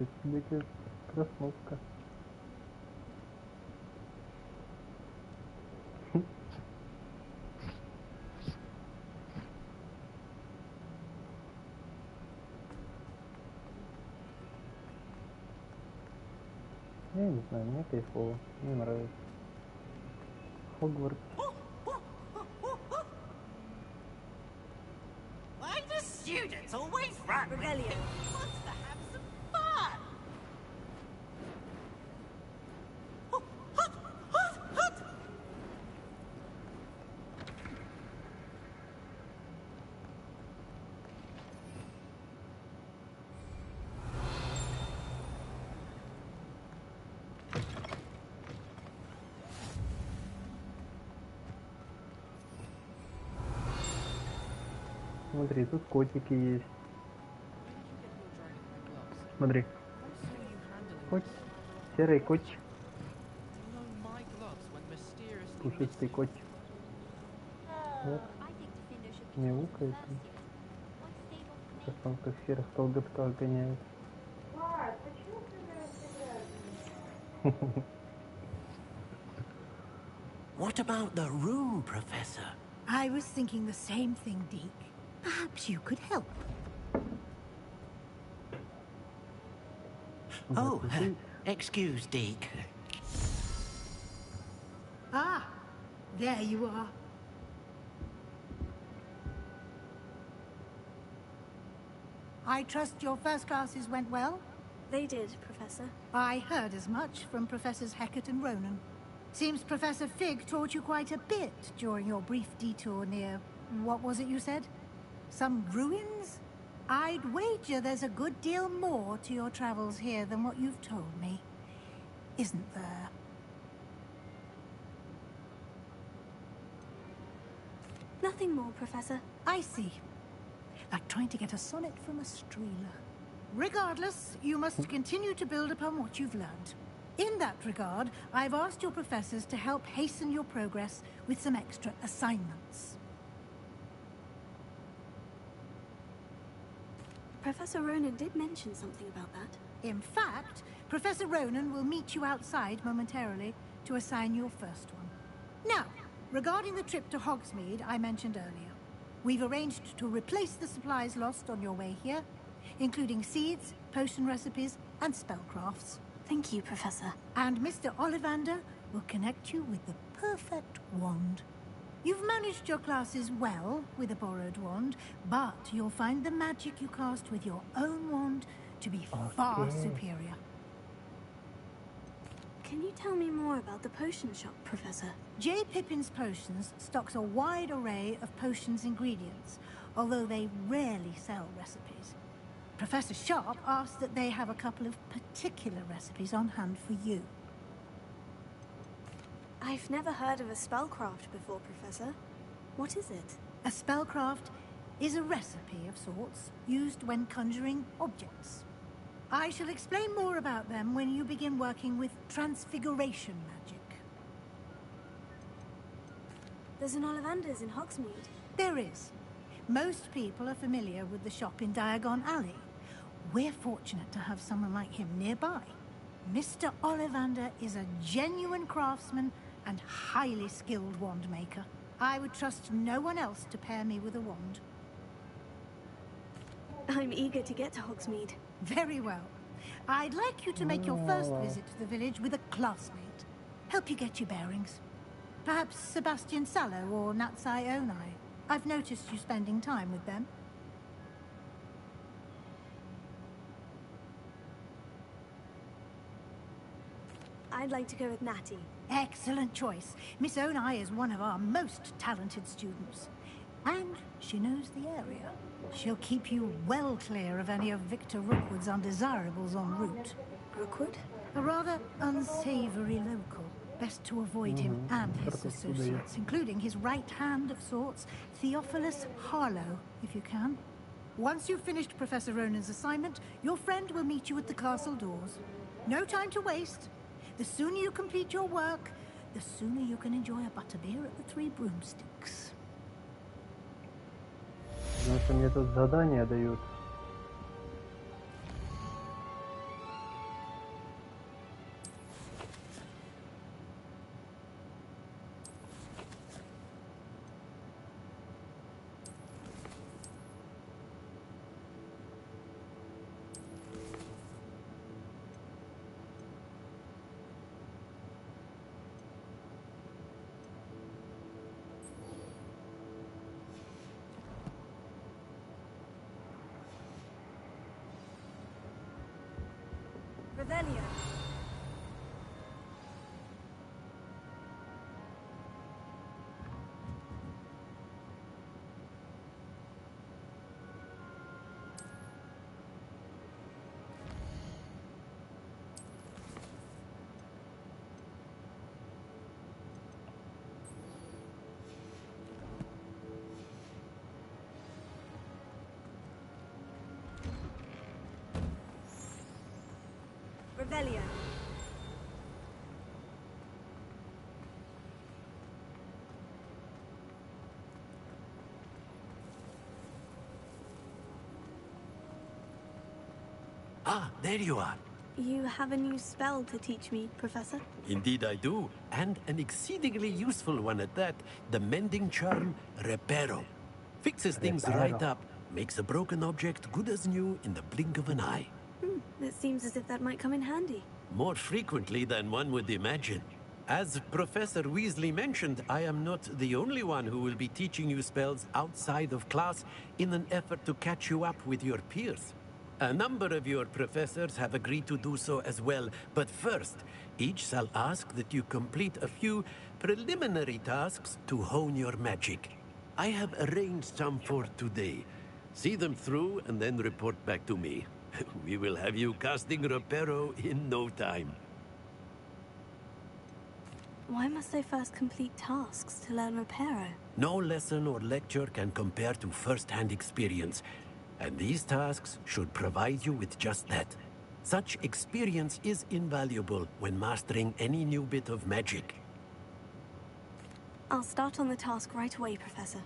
Тебе красновка. Я не знаю, мне кайфово, мне нравится. Хогвартс. Why do students always run? Rebellion. Wants to have some fun. Смотри, тут котики есть. Смотри. Кот. Серый котик. Пушистый котик. Вот. Мяукает. Сейчас там как серых колготках гоняют. What about the room, Professor? I was thinking the same thing, Deke. Perhaps you could help. Oh, excuse, Deke. Ah, there you are. I trust your first classes went well? They did, Professor. I heard as much from Professors Hecat and Ronan. Seems Professor Fig taught you quite a bit during your brief detour near... what was it you said? Some ruins? I'd wager there's a good deal more to your travels here than what you've told me. Isn't there? Nothing more, Professor. I see. Like trying to get a sonnet from a streeler. Regardless, you must continue to build upon what you've learned. In that regard, I've asked your professors to help hasten your progress with some extra assignments. Professor Ronan did mention something about that. In fact, Professor Ronan will meet you outside momentarily to assign your first one. Now, regarding the trip to Hogsmeade I mentioned earlier, we've arranged to replace the supplies lost on your way here, including seeds, potion recipes, and spellcrafts. Thank you, Professor. And Mr. Ollivander will connect you with the perfect wand. You've managed your classes well with a borrowed wand, but you'll find the magic you cast with your own wand to be far superior. Can you tell me more about the potion shop, Professor? J. Pippin's Potions stocks a wide array of potions ingredients, although they rarely sell recipes. Professor Sharp asked that they have a couple of particular recipes on hand for you. I've never heard of a spellcraft before, Professor. What is it? A spellcraft is a recipe of sorts used when conjuring objects. I shall explain more about them when you begin working with transfiguration magic. There's an Ollivander's in Hogsmeade. There is. Most people are familiar with the shop in Diagon Alley. We're fortunate to have someone like him nearby. Mr. Ollivander is a genuine craftsman and highly skilled wand maker. I would trust no one else to pair me with a wand. I'm eager to get to Hogsmeade. Very well. I'd like you to make your first visit to the village with a classmate. Help you get your bearings. Perhaps Sebastian Sallow or Natsai Onai. I've noticed you spending time with them. I'd like to go with Natty. Excellent choice. Miss Onai is one of our most talented students. And she knows the area. She'll keep you well clear of any of Victor Rookwood's undesirables en route. Rookwood? A rather unsavory local. Best to avoid him and his associates, including his right hand of sorts, Theophilus Harlow, if you can. Once you've finished Professor Ronan's assignment, your friend will meet you at the castle doors. No time to waste. The sooner you complete your work, the sooner you can enjoy a butterbeer at the Three Broomsticks. Потому что мне тут задание дают. Revelio. Revelio. Ah, there you are. You have a new spell to teach me, Professor? Indeed I do, and an exceedingly useful one at that. The mending charm, Reparo. Fixes things right Reparo. up, makes a broken object good as new in the blink of an eye. It seems as if that might come in handy. More frequently than one would imagine. As Professor Weasley mentioned, I am not the only one who will be teaching you spells outside of class in an effort to catch you up with your peers. A number of your professors have agreed to do so as well, but first, each shall ask that you complete a few preliminary tasks to hone your magic. I have arranged some for today. See them through and then report back to me. We will have you casting Reparo in no time. Why must I first complete tasks to learn Reparo? No lesson or lecture can compare to first-hand experience, and these tasks should provide you with just that. Such experience is invaluable when mastering any new bit of magic. I'll start on the task right away, Professor.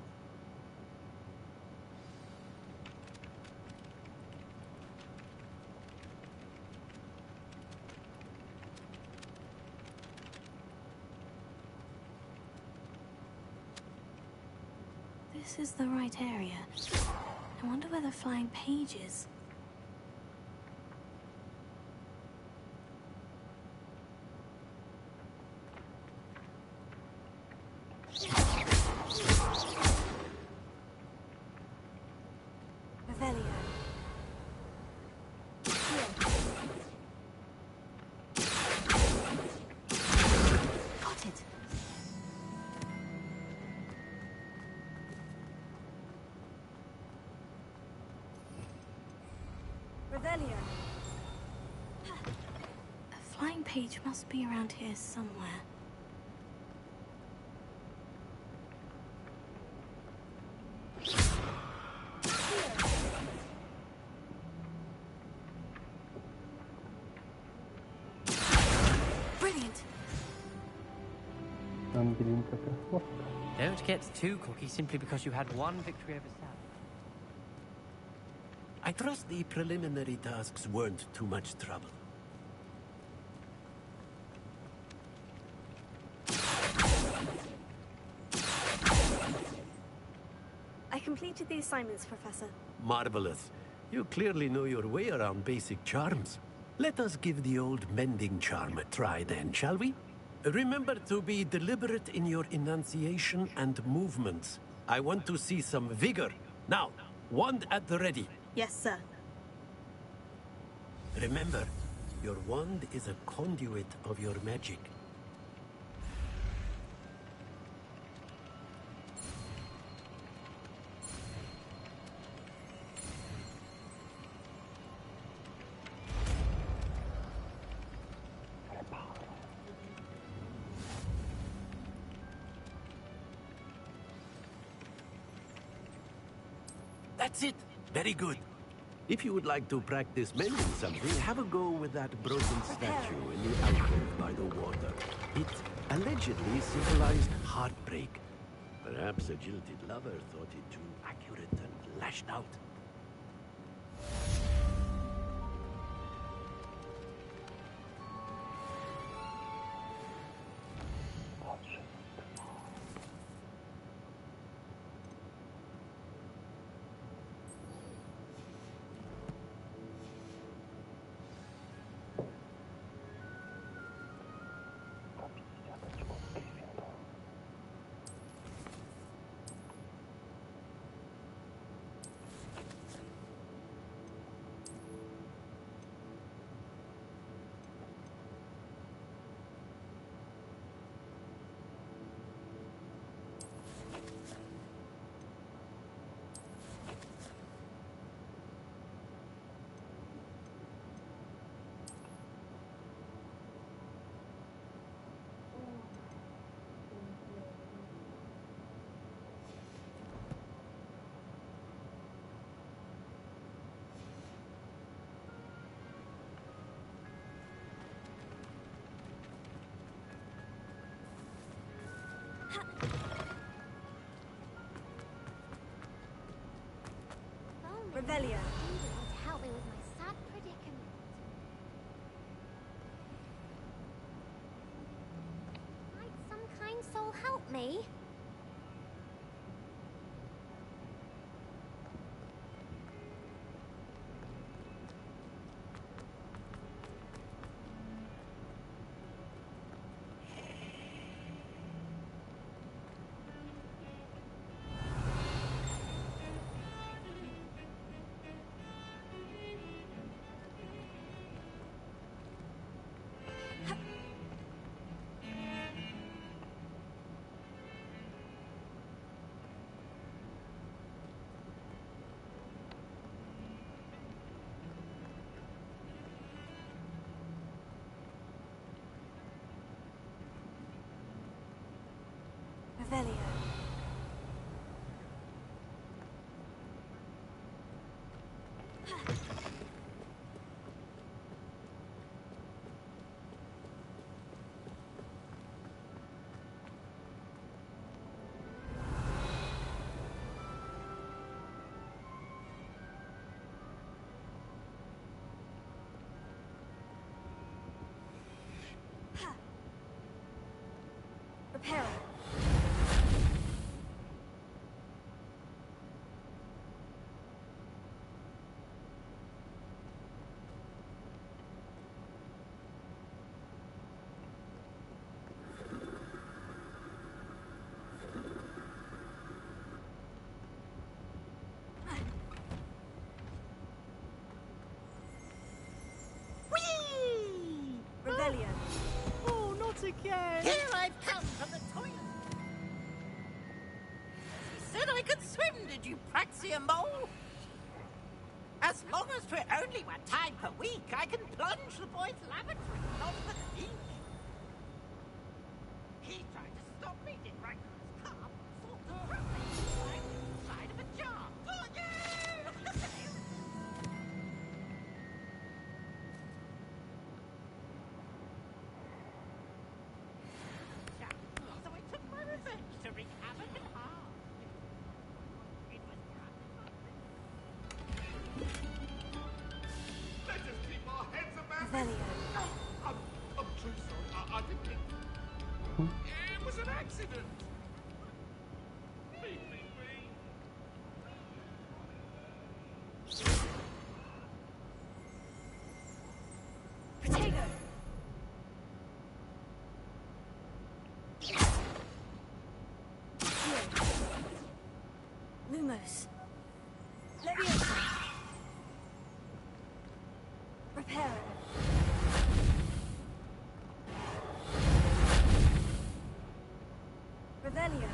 This is the right area. I wonder where the flying page is. Revelio. Got it. Revelio. A flying page must be around here somewhere. Brilliant. Там bilince trasposta. Don't get too cocky simply because you had one victory over Sam. I trust the preliminary tasks weren't too much trouble. I completed the assignments, Professor. Marvelous. You clearly know your way around basic charms. Let us give the old mending charm a try then, shall we? Remember to be deliberate in your enunciation and movements. I want to see some vigor. Now, wand at the ready. Yes, sir. Remember, your wand is a conduit of your magic. That's it. Very good. If you would like to practice mending something, have a go with that broken statue in the alcove by the water. It allegedly symbolized heartbreak. Perhaps a jilted lover thought it too accurate and lashed out. Revelio. Anyone to help me with my sad predicament. Might some kind soul help me? Revelio. Repair. Revelio. Oh, not again! Here I've come from the toilet! You said I could swim, did you, Praxia Mole? As long as 'twere only one time per week, I can plunge the boy's lavatory, not the leak. He tried to stop me, did right from his car, sort of right inside of a jar. Oh, yeah! So I took my revenge to wreak havoc and harm. It was Let us keep our heads about Revelio. I'm too sorry. I didn't mean... It was an accident. Leave me be. Potato. Lumos. Leviosa. Repair. Revelio.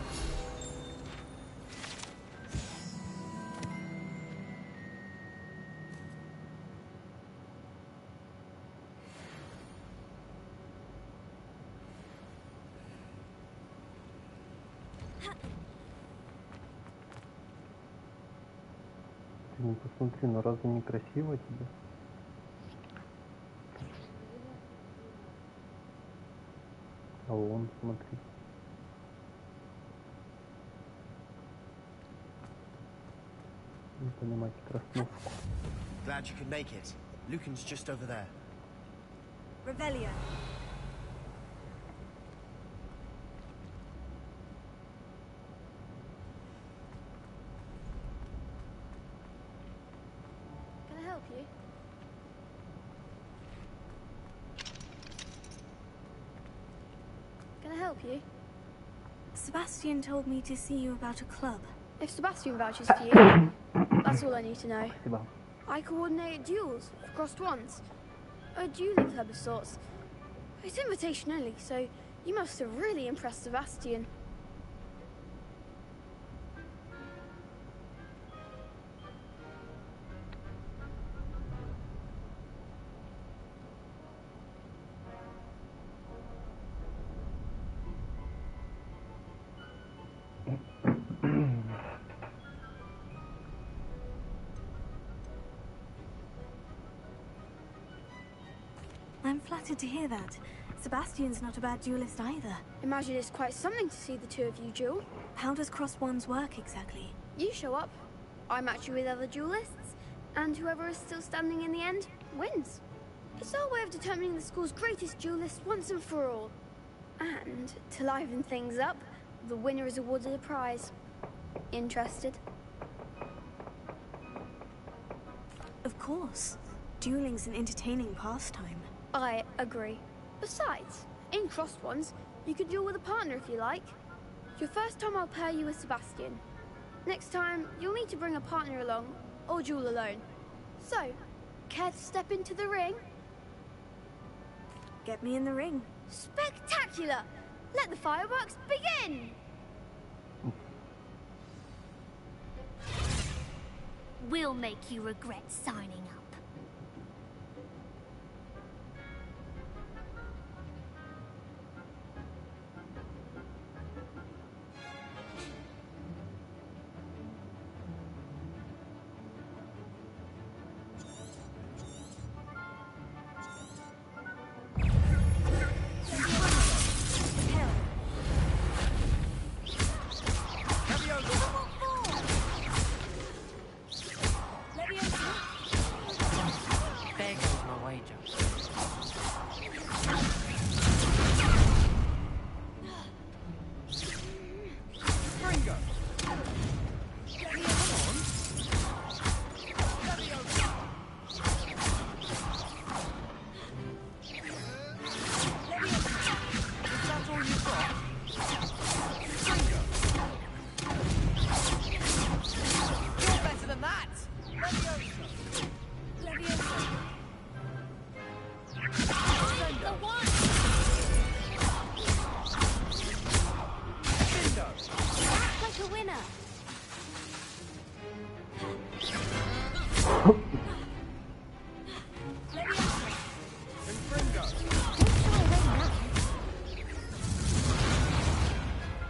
Ну посмотри, ну разве не красиво тебе? А вон, смотри. Не понимаете краснушку. Glad you could make it. Lucan's just over there. Revelio. Can I help you? Can I help you? Sebastian told me to see you about a club. If Sebastian vouches for you, that's all I need to know. Спасибо. I coordinate duels for crossed ones. A dueling club of sorts. It's invitation only, so you must have really impressed Sebastian. I'm flattered to hear that. Sebastian's not a bad duelist either. Imagine it's quite something to see the two of you duel. How does cross ones work exactly? You show up, I match you with other duelists, and whoever is still standing in the end wins. It's our way of determining the school's greatest duelist once and for all. And to liven things up, the winner is awarded a prize. Interested? Of course. Dueling's an entertaining pastime. I agree. Besides, in crossed ones, you can duel with a partner if you like. Your first time I'll pair you with Sebastian. Next time, you'll need to bring a partner along, or duel alone. So, care to step into the ring? Get me in the ring. Spectacular! Let the fireworks begin! We'll make you regret signing up.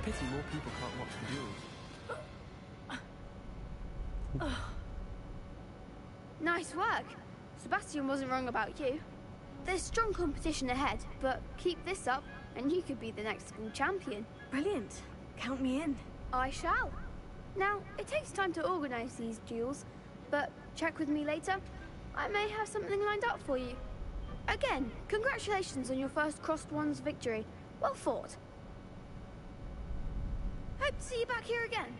Pity more people can't watch the duels. Nice work. Sebastian wasn't wrong about you. There's strong competition ahead, but keep this up and you could be the next school champion. Brilliant. Count me in. I shall. Now, it takes time to organise these duels, but check with me later. I may have something lined up for you. Again, congratulations on your first Crossed Ones victory. Well fought. Hope to see you back here again.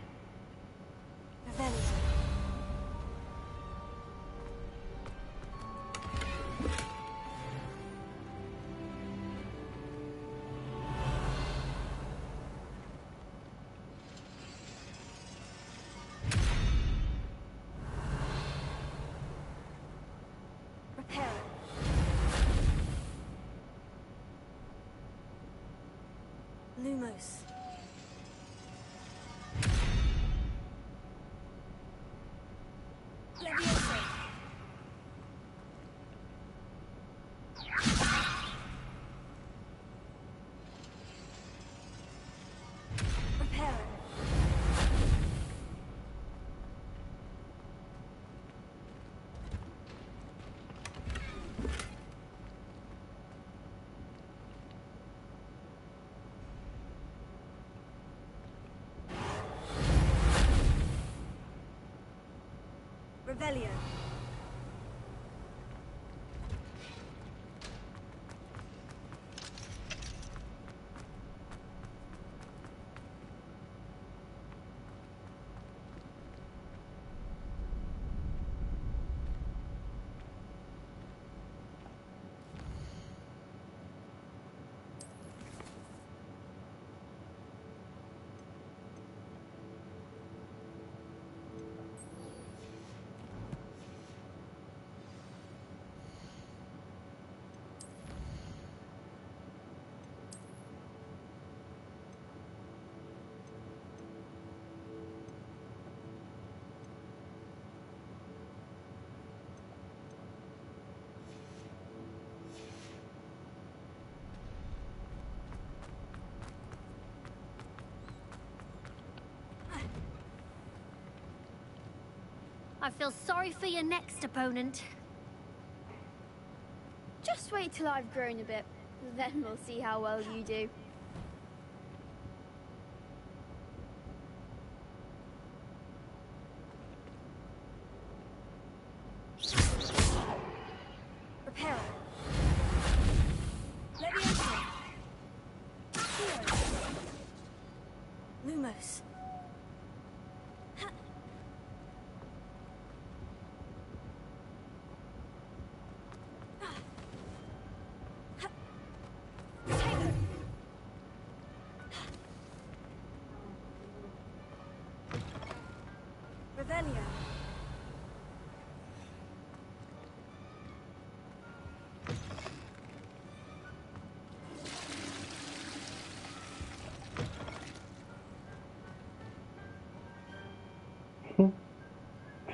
Lumos. Leviosa. Prepare. Revelio. I feel sorry for your next opponent. Just wait till I've grown a bit, then we'll see how well you do. Lumos. Revelio.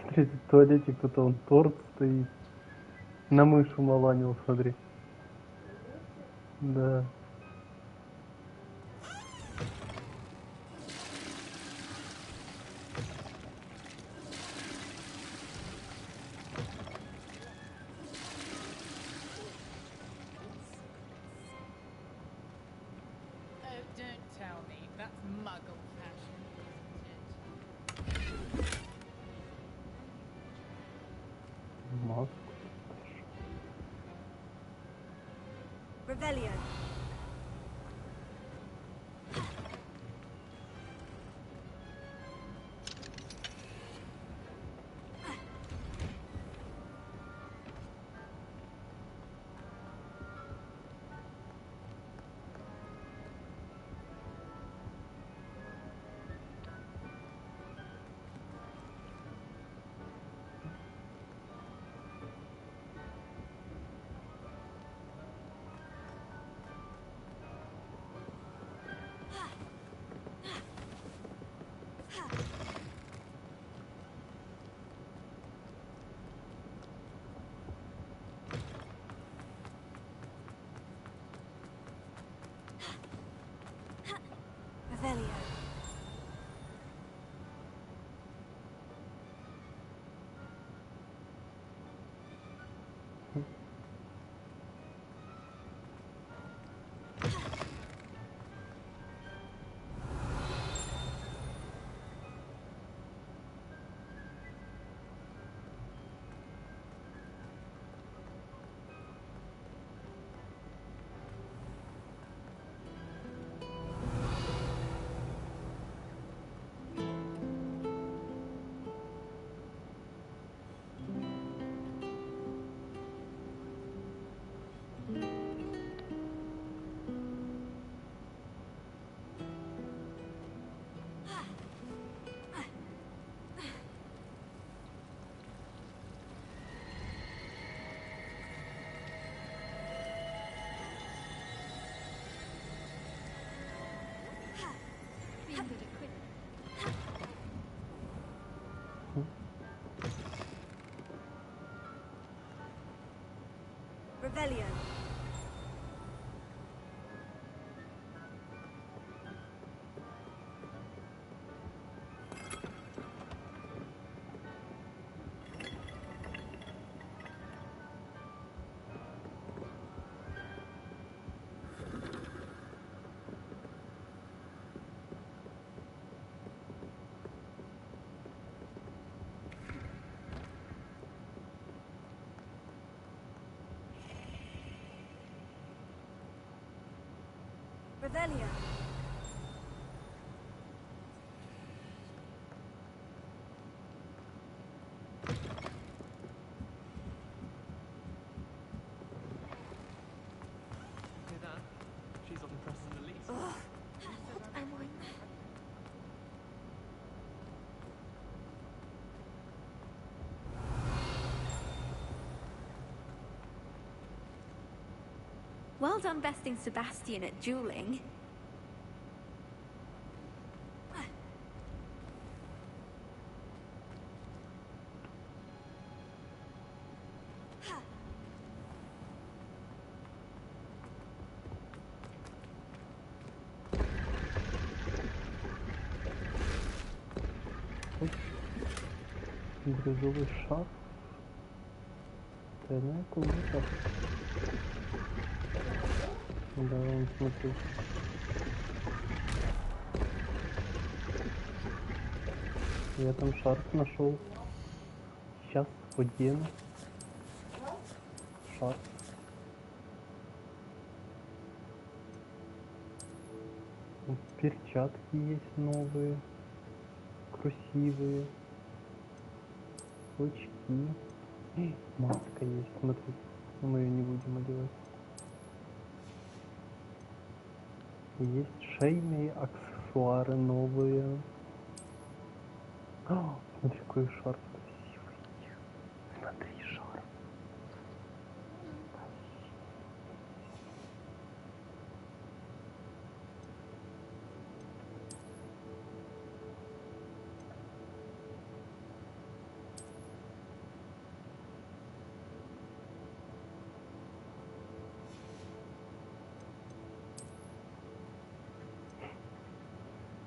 Смотрите, в туалете кто-то он торт стоит. На мышу маланил, смотри. Да. Oh, don't tell me. That's muggle fashion, isn't it? Маску. Revelio. Revelio. Revelio. Revelio. Hear that? She's not impressed in the least. What am I? Well done besting Sebastian at dueling. Бирюзовый шар. Тройная кулака. Да, он смотри. Я там шарф нашел. Сейчас одену. Шарф. Перчатки есть новые, красивые, очки. Маска есть, смотри, но мы ее не будем одевать. Есть шейные аксессуары новые. О, смотри, какой шарф красивый. Смотри, шарф.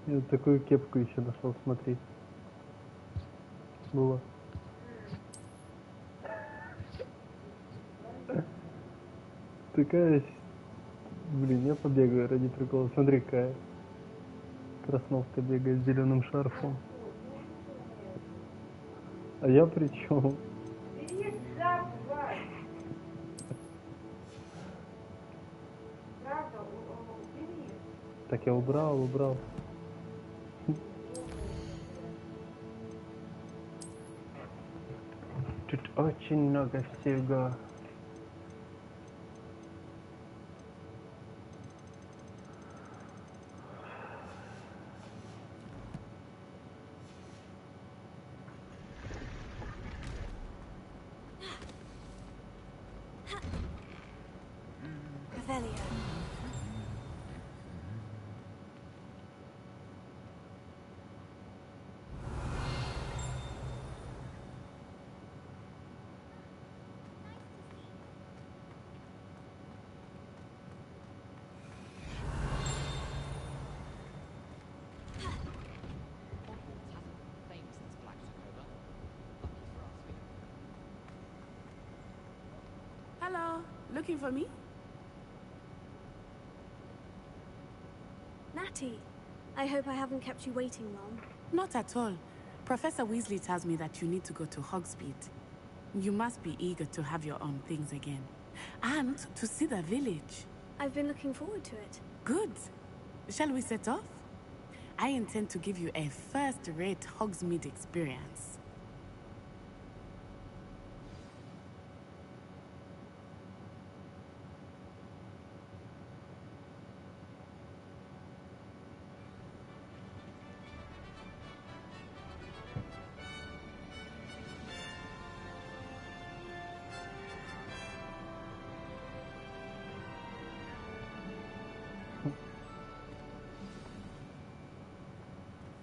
Я вот такую кепку еще нашел, смотри. Было. Такая, блин, я побегаю ради прикола. Смотри, какая красновка бегает с зеленым шарфом. А я при чем? Так я убрал. Тут очень много всего. Revelio. Hello, looking for me? Natty, I hope I haven't kept you waiting long. Not at all. Professor Weasley tells me that you need to go to Hogsmeade. You must be eager to have your own things again. And to see the village. I've been looking forward to it. Good. Shall we set off? I intend to give you a first-rate Hogsmeade experience.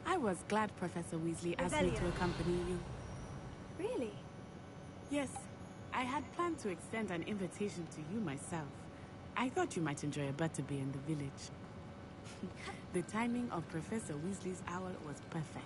I was glad Professor Weasley asked me to accompany you. Really? Yes, I had planned to extend an invitation to you myself. I thought you might enjoy a butterbeer in the village. The timing of Professor Weasley's owl was perfect.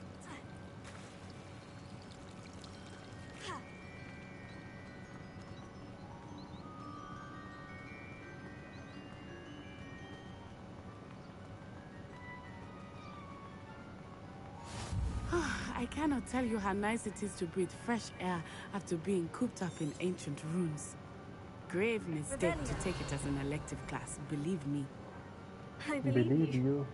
I cannot tell you how nice it is to breathe fresh air after being cooped up in ancient rooms. Grave mistake to take it as an elective class, believe me. I believe you.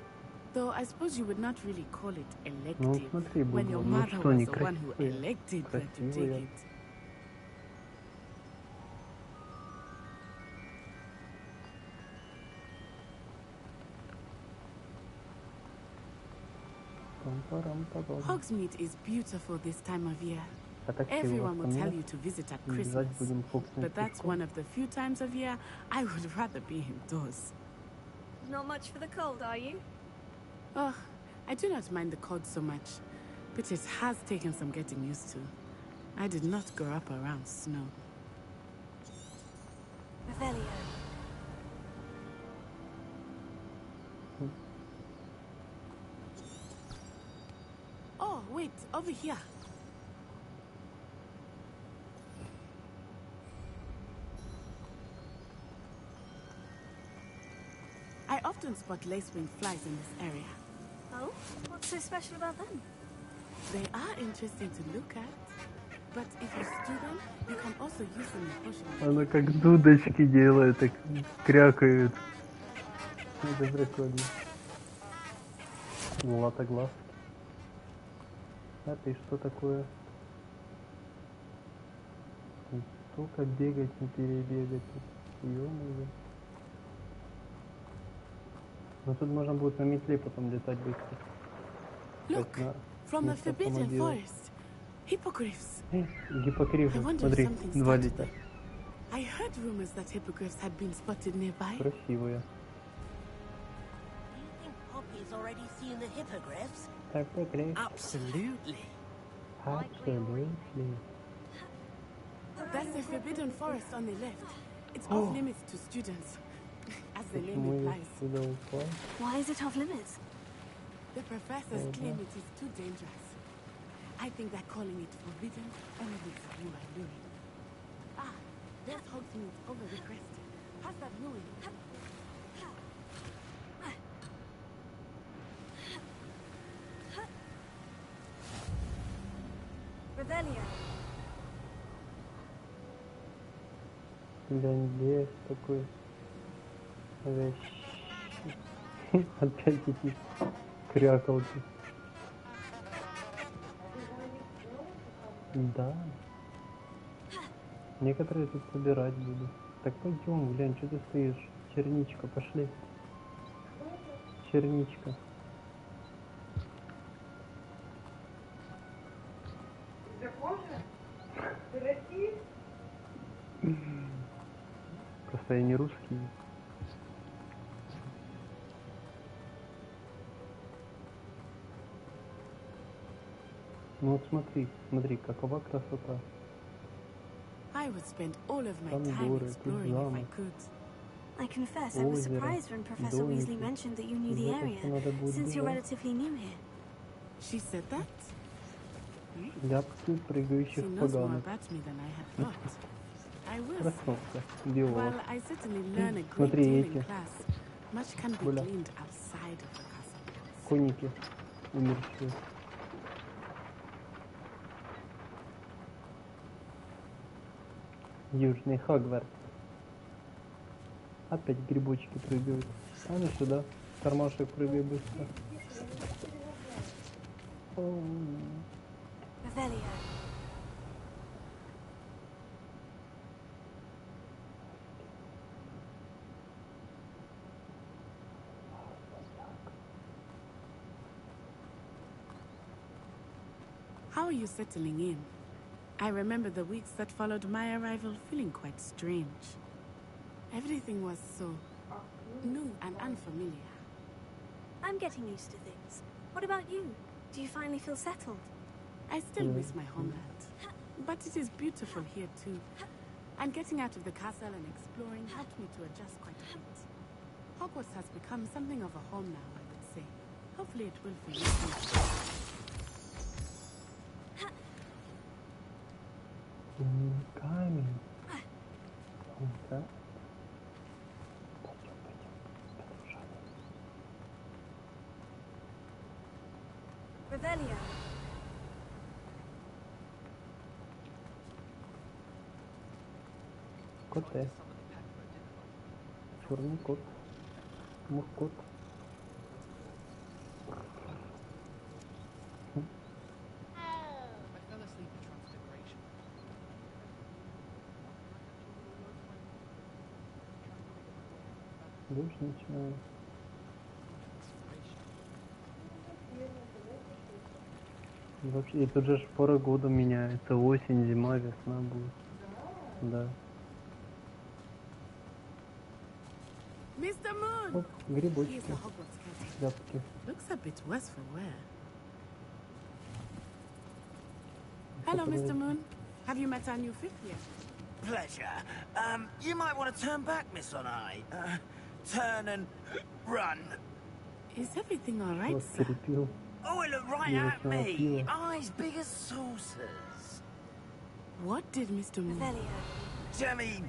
Though I suppose you would not really call it elective when your mother was the one who elected that you take it. Hogsmeade is beautiful this time of year. Everyone will tell you to visit at Christmas, but that's one of the few times of year I would rather be indoors. Not much for the cold, are you? Oh, I do not mind the cold so much, but it has taken some getting used to. I did not grow up around snow. Revelio. Oh, wait, over here. I often spot lacewing flies in this area. Oh? What's so special about them? They are interesting to look at, but if you stew them, you can also use them in potions. Она как дудочки делает, так крякают. Это прикольно. Златоглаз. А ты что такое? Только бегать, не перебегать. Ё-моё. Но тут можно будет на метле потом летать быстро. Look, from the forbidden forest. Hippogriffs. Гиппогрифы, смотри, 2 летят. I heard rumors that hippogriffs had been spotted nearby. Красивые. Do you think Poppy's already seen the hippogriffs? Hippogriffs. Absolutely. Absolutely. That's the forbidden forest on the left. It's off limits to students, as the name implies. Why is it off limits? The professors claim it is too dangerous. I think that calling it forbidden only makes it more alluring. Ah, there's Hogsmeade over the crest. Past that ruin. Revelio. Глянь, лес такой. Опять эти крякалки. Да. Некоторые тут собирать будут. Так пойдем, глянь, что ты стоишь? Черничка, пошли. Черничка. Просто я не русский. Ну вот смотри, смотри, какова красота. I would spend all of my time exploring if I could. I confess, I was surprised when Professor Weasley mentioned that you knew the area, since you're relatively new here. She said that? Ляпки прыгающих поганок. Красотка, биолог. Well, I certainly learn a great Смотри, deal эти. in class. Much can be gleaned outside of the castle. Коники умершие. Южный Хогвартс. Опять грибочки прыгают. А ну сюда. Кармашек прыгай быстро. Revelio. How are you settling in? I remember the weeks that followed my arrival feeling quite strange. Everything was so new and unfamiliar. I'm getting used to things. What about you? Do you finally feel settled? I still miss my homeland. But it is beautiful here too. And getting out of the castle and exploring helped me to adjust quite a bit. Hogwarts has become something of a home now, I would say. Hopefully it will for you too. Камень. Да. Revelio. Коте. Черный кот. Муркот. Дождь начинает. Вообще, и тут же пора года меняется. Осень, зима, весна будет. Да. Mr. Moon! Оп, грибочки. He is a Hogwarts caretaker. Ляпки. Looks a bit worse for wear. Hello, Mr. Moon. Have you met our new fifth year? Pleasure. You might want to turn back, Miss Onai. Turn and run. Is everything all right, Вот sir? перепил. Oh, it looked right at me. Eyes big as saucers. What did Mr. Moon? Jemmy,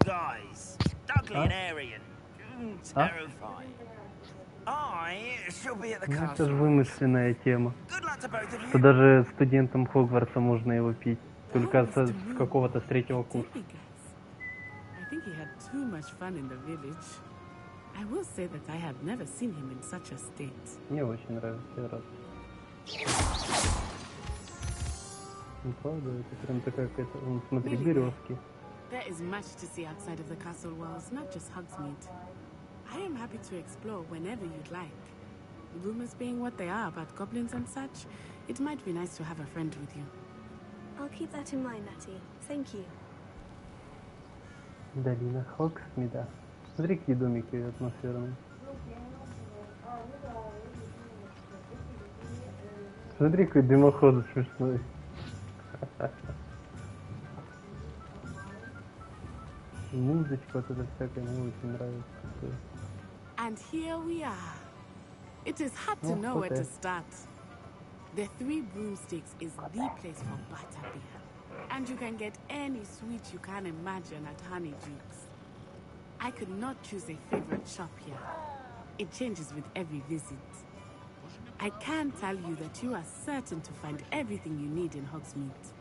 guys. Ugly and Aryan. Terrifying. I shall be at the Ну, это же castle. вымышленная тема. Good luck to both of Что you. даже студентам Хогвартса можно его пить. Только с какого-то с 3-го курса. I think he had too much fun in the village. I will say that I have never seen him in such a state. Мне очень нравится, я рад. Ну, правда, это прям такая какая-то... Смотри, березки. There is much to see outside of the castle walls, not just Hogsmeade. I am happy to explore whenever you'd like. Rumors being what they are about goblins and such, it might be nice to have a friend with you. I'll keep that in mind, Natty. Thank you. Долина Хогсмида. Смотри, какие домики атмосферные. Смотри, какой дымоход смешной. Музычка вот эта всякая, мне очень нравится. And here we are. It is hard to know where to start. The Three Broomsticks is the place for butterbeer. And you can get any sweet you can imagine at Honeydukes. I could not choose a favorite shop here. It changes with every visit. I can tell you that you are certain to find everything you need in Hogsmeade.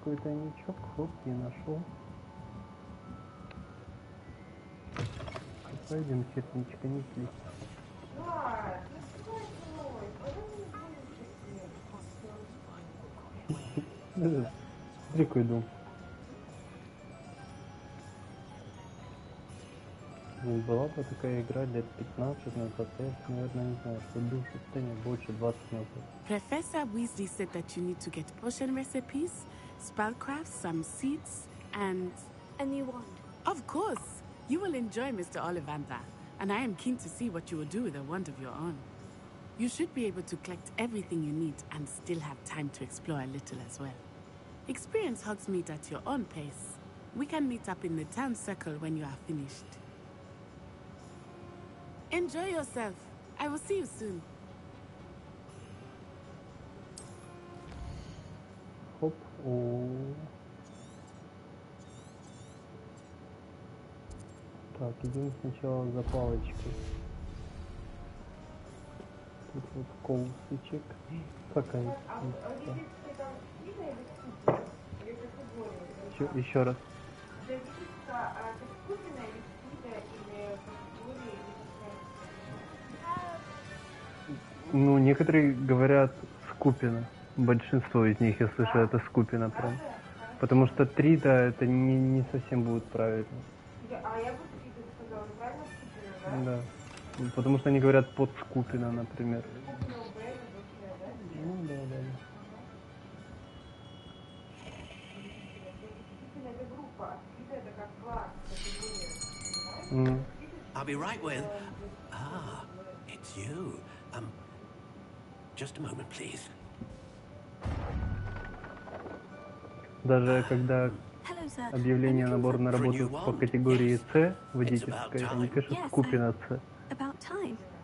Какой тайничок, хоп, не нашел. Пойдем, черничка, несли. Смотри, какой дом. Была бы такая игра лет 15 назад, я, наверное, не знаю, что был в состоянии больше 20 назад. Professor Weasley said that you need to get potion recipes, spellcrafts, some seeds, and... a new wand. Of course! You will enjoy Mr. Ollivander, and I am keen to see what you will do with a wand of your own. You should be able to collect everything you need and still have time to explore a little as well. Experience Hogsmeade at your own pace. We can meet up in the town circle when you are finished. Enjoy yourself. I will see you soon. Хоп, о. Так, идем сначала за палочкой. Тут вот колсичек. Какая еще раз. Ну, некоторые говорят скупина. Большинство из них, я слышу, это скупина прям. Потому что 3, да, это не совсем будет правильно. А я бы 3 сказала, правильно скупина, да? Да. Потому что они говорят под скупина, например. Ну, да, да. I'll be right with... Ah, it's you. Just a moment, please. Даже когда объявление о наборе на работу по категории С, водительской, они пишут скупина С.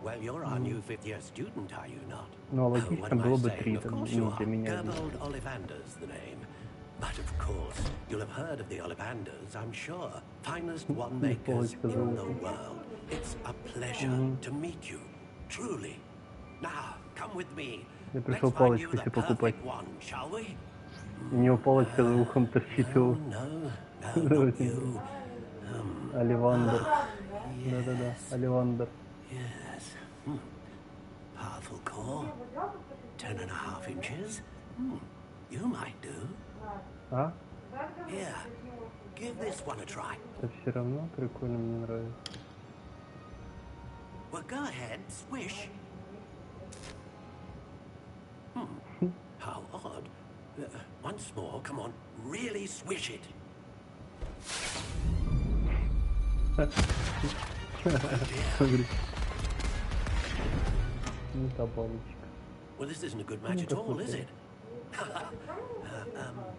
Well, you're our new fifth-year student, are you not? Ну, а логично было бы 3, Of course you are. Gerbold Ollivander's the name. But of course, you'll have heard of the Ollivanders, I'm sure. Finest wand-makers in the world. It's a pleasure to meet you. Truly. Now, come with me. Я пришел палочку себе покупать. У него палочка за ухом торчит его. Оливандер. Да-да-да, Оливандер. Powerful core. 10.5 inches. You might do. А? Here, give this one a try. Это все равно прикольно, мне нравится. Well, go ahead, swish. How odd. Once more, come on, really swish it. Смотри. Не та палочка. Well, this isn't a good match at all, is it?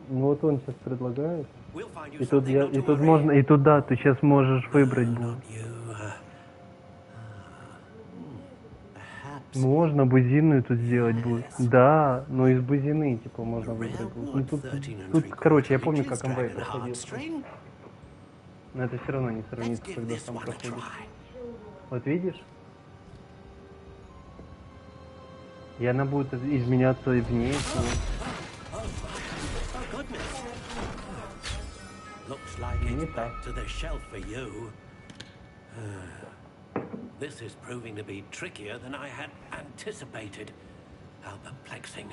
Ну вот он сейчас предлагает. We'll find you И тут, something not и to тут worry. можно, и тут да, ты сейчас можешь выбрать будет. Можно бузинную тут сделать будет. Да, но из бузины типа можно выбрать будет. Ну, тут, короче, я помню, как МВ проходил. Но это все равно не сравнится, когда сам проходишь. Вот видишь? И она будет изменяться и в ней. Looks like it's back to the shelf for you. This is proving to be trickier than I had anticipated. How perplexing.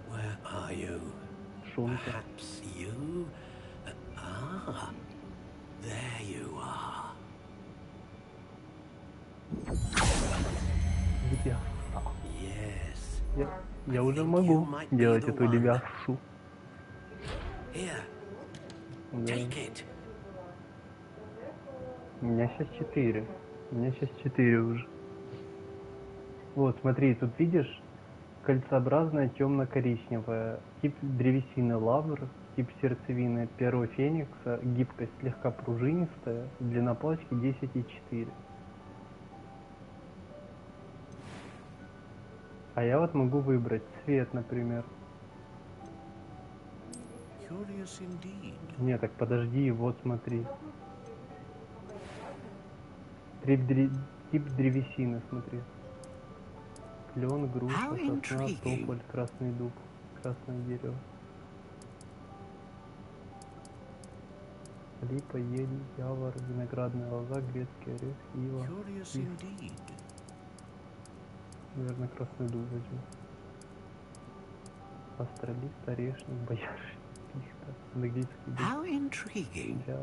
Where are you? Perhaps you? There you are. Yes. Я уже могу делать эту левясу. Here. Да. Take it. У меня сейчас 4. У меня сейчас 4 уже. Вот, смотри, тут видишь кольцеобразная темно-коричневая. Тип древесины лавр, тип сердцевины перо феникса, гибкость слегка пружинистая, длина палочки 10,4. А я вот могу выбрать цвет, например. Не, так подожди, вот смотри. Тип древесины, смотри. Клен, груша, сосна, тополь, красный дуб, красное дерево. Липа, ель, явор, виноградная лоза, грецкий орех, ива. Наверное, красный дуб возьму. Астролист, орешник, боярышник, пихта, английский дуб. Да.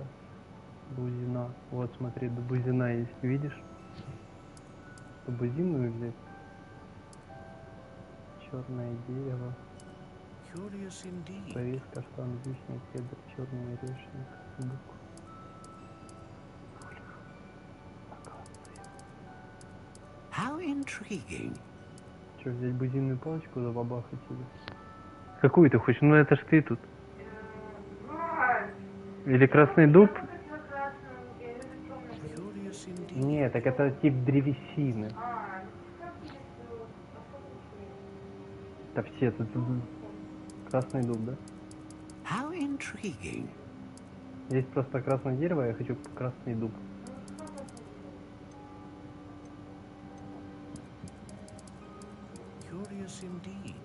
Бузина. Вот, смотри, бузина есть, видишь? Что бузину взять? Черное дерево. Повес, каштан, вишня, кедр, черный орешник, бук. How intriguing. Что, взять бузинную палочку забабахать или? Какую ты хочешь? Ну это ж ты тут. Или красный дуб? Нет, так это тип древесины. Да все тут красный дуб, да? How intriguing. Есть просто красное дерево, я хочу красный дуб. Curious indeed.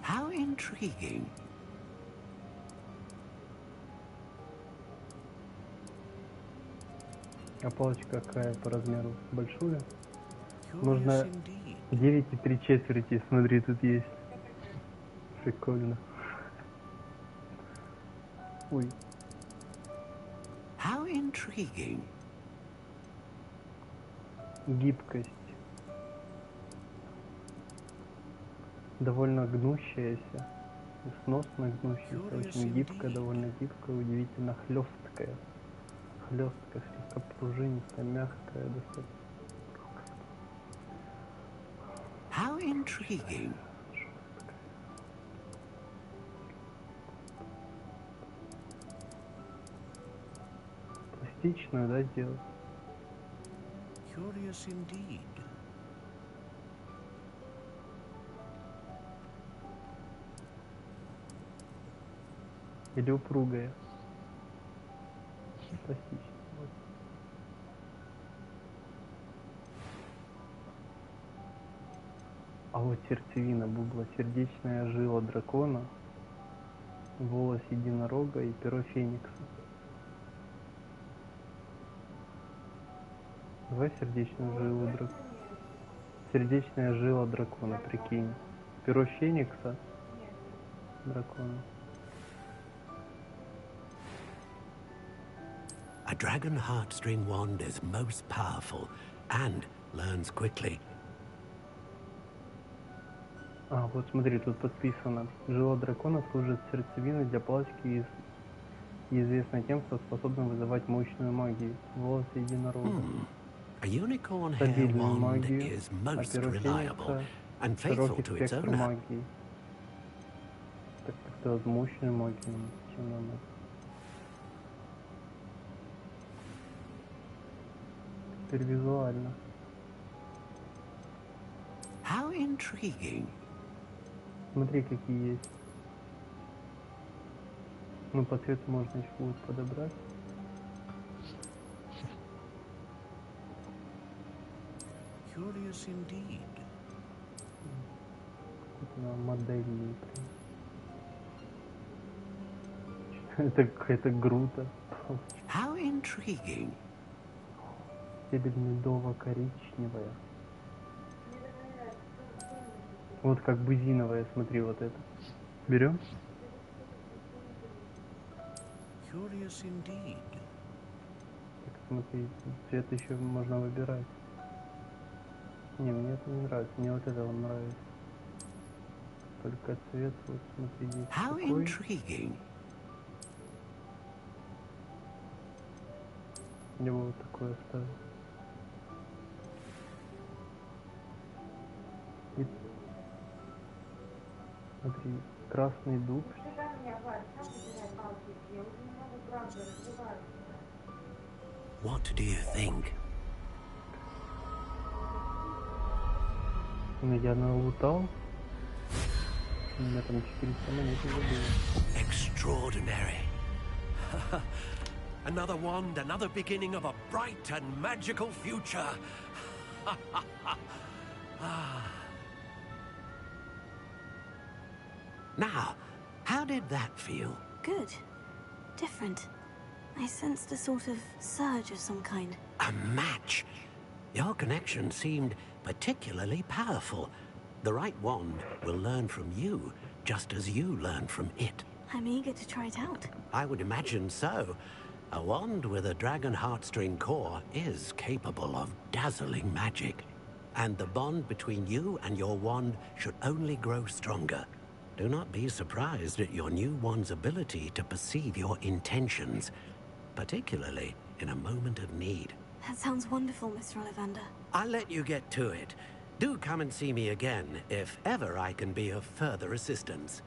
How intriguing. А палочка какая по размеру? Большую? Можно 9,3/4, смотри, тут есть. Прикольно. Ой. How intriguing. Гибкость. Довольно гнущаяся. Сносно гнущаяся. Очень гибкая, довольно гибкая, удивительно хлесткая. Хлесткая, слегка пружинистая, мягкая, достаточно. How intriguing. Пластичную, да, сделать? Curious indeed. Или упругая? Пластичная. Вот. А вот сердцевина бубла, сердечная жила дракона, волос единорога и перо феникса. Давай сердечную жилу дракона. Сердечная жила дракона, прикинь. Перо феникса дракона. A dragon heartstring wand is most powerful and learns quickly. А, вот смотри, тут подписано. Жало дракона служит сердцевиной для палочки и известна тем, что способна вызывать мощную магию. Волосы единорога. A unicorn hair Стабильную wand магию, is а most перо reliable феникса and faithful широкий to its спектр owner. магии. Так как-то вот мощную магию. Чем нам это? Теперь визуально. How intriguing. Смотри, какие есть. Ну, по цвету можно еще будет подобрать. Curious indeed. Какой-то модельный. Это какая-то грута. How intriguing. Стебель медово-коричневая. Вот как бузиновая, смотри, вот это. Берем? Curious indeed. Так, смотри, цвет еще можно выбирать. Не, мне это не нравится, мне вот это вот нравится. Только цвет, вот смотри, здесь How такой. intriguing. Я бы вот такое оставил. И... Смотри, красный дуб. What do you think? Ну, я налутал. У меня там 400 монет уже было. Extraordinary. Another wand, another beginning of a bright and magical future. Now, how did that feel? Good. Different. I sensed a sort of surge of some kind. A match. Your connection seemed particularly powerful. The right wand will learn from you, just as you learn from it. I'm eager to try it out. I would imagine so. A wand with a dragon heartstring core is capable of dazzling magic. And the bond between you and your wand should only grow stronger. Do not be surprised at your new wand's ability to perceive your intentions, particularly in a moment of need. That sounds wonderful, Mr. Ollivander. I'll let you get to it. Do come and see me again if ever I can be of further assistance.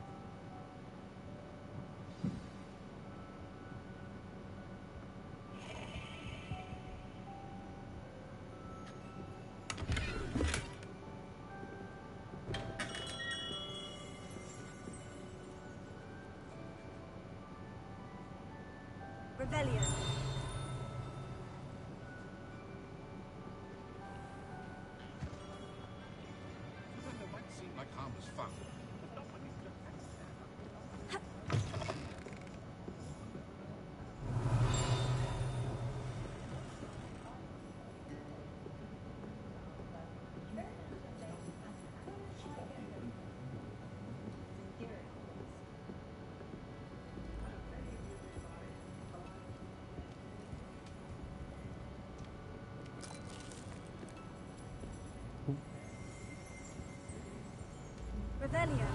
Rebellion. It might seem like harmless fun. Rebellion.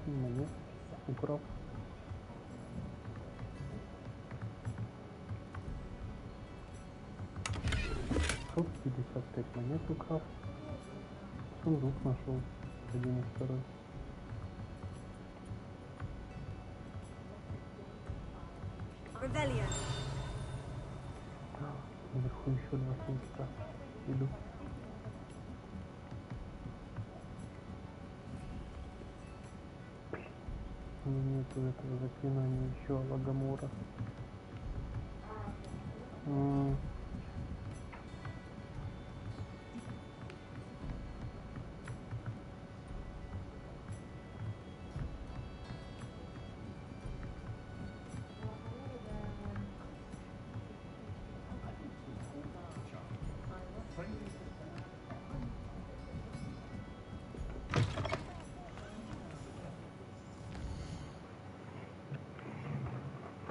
Монет украл. Тут 55 монет украл. Сундук нашел. Один и второй. Rebellion. Наверху еще 2 пункта. Иду. Нету этого заклинания еще Лагомора.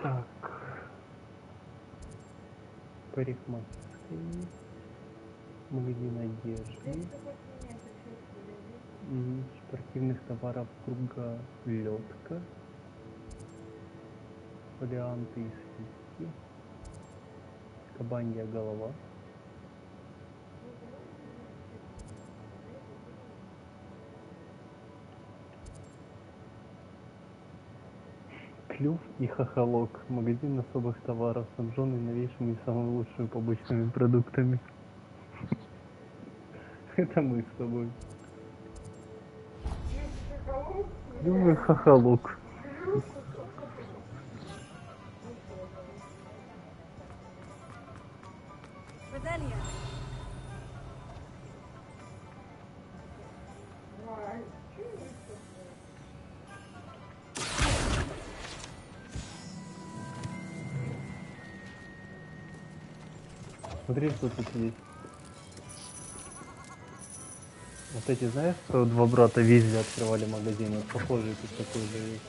Так, парикмахерская, магазин одежды, спортивных товаров круга лёдка, фолианты и свитки, кабанья голова, клюв и хохолок. Магазин особых товаров, снабженный новейшими и самыми лучшими побочными продуктами. Это мы с тобой. Клюв и хохолок. Смотри, что тут есть. Вот эти, знаешь, что 2 брата Визли открывали магазин? Вот похожий тут такой же есть.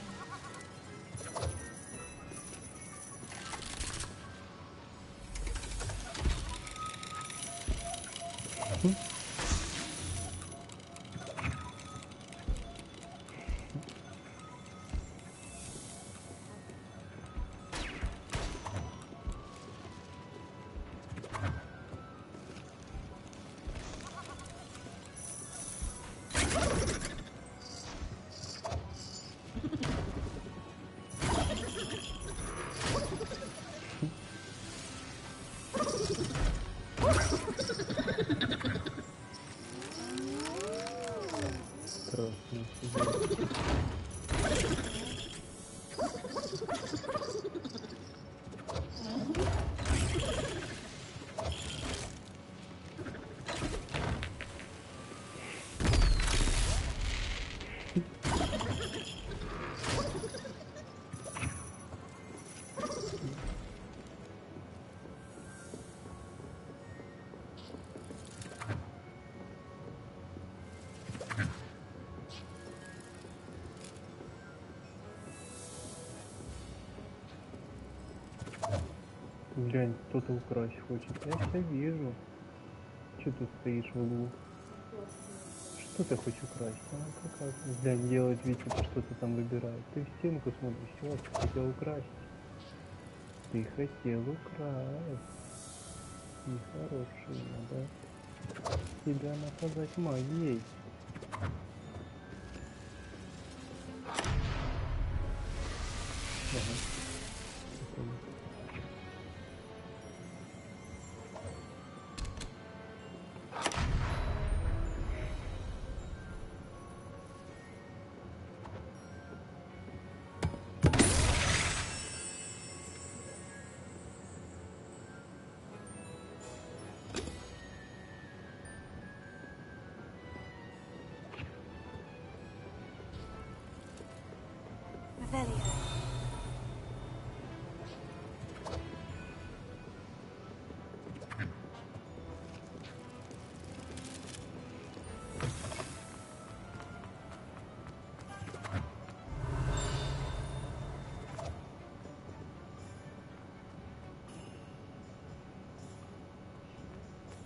Глянь, кто-то украсть хочет. Я все вижу. Че ты стоишь в углу? Что ты хочешь украсть? А, как? Глянь, делать вид, типа что-то там выбирает. Ты в стенку смотришь, чего ты хотел украсть? Ты хотел украсть. Нехороший, надо тебя наказать магией. Ага.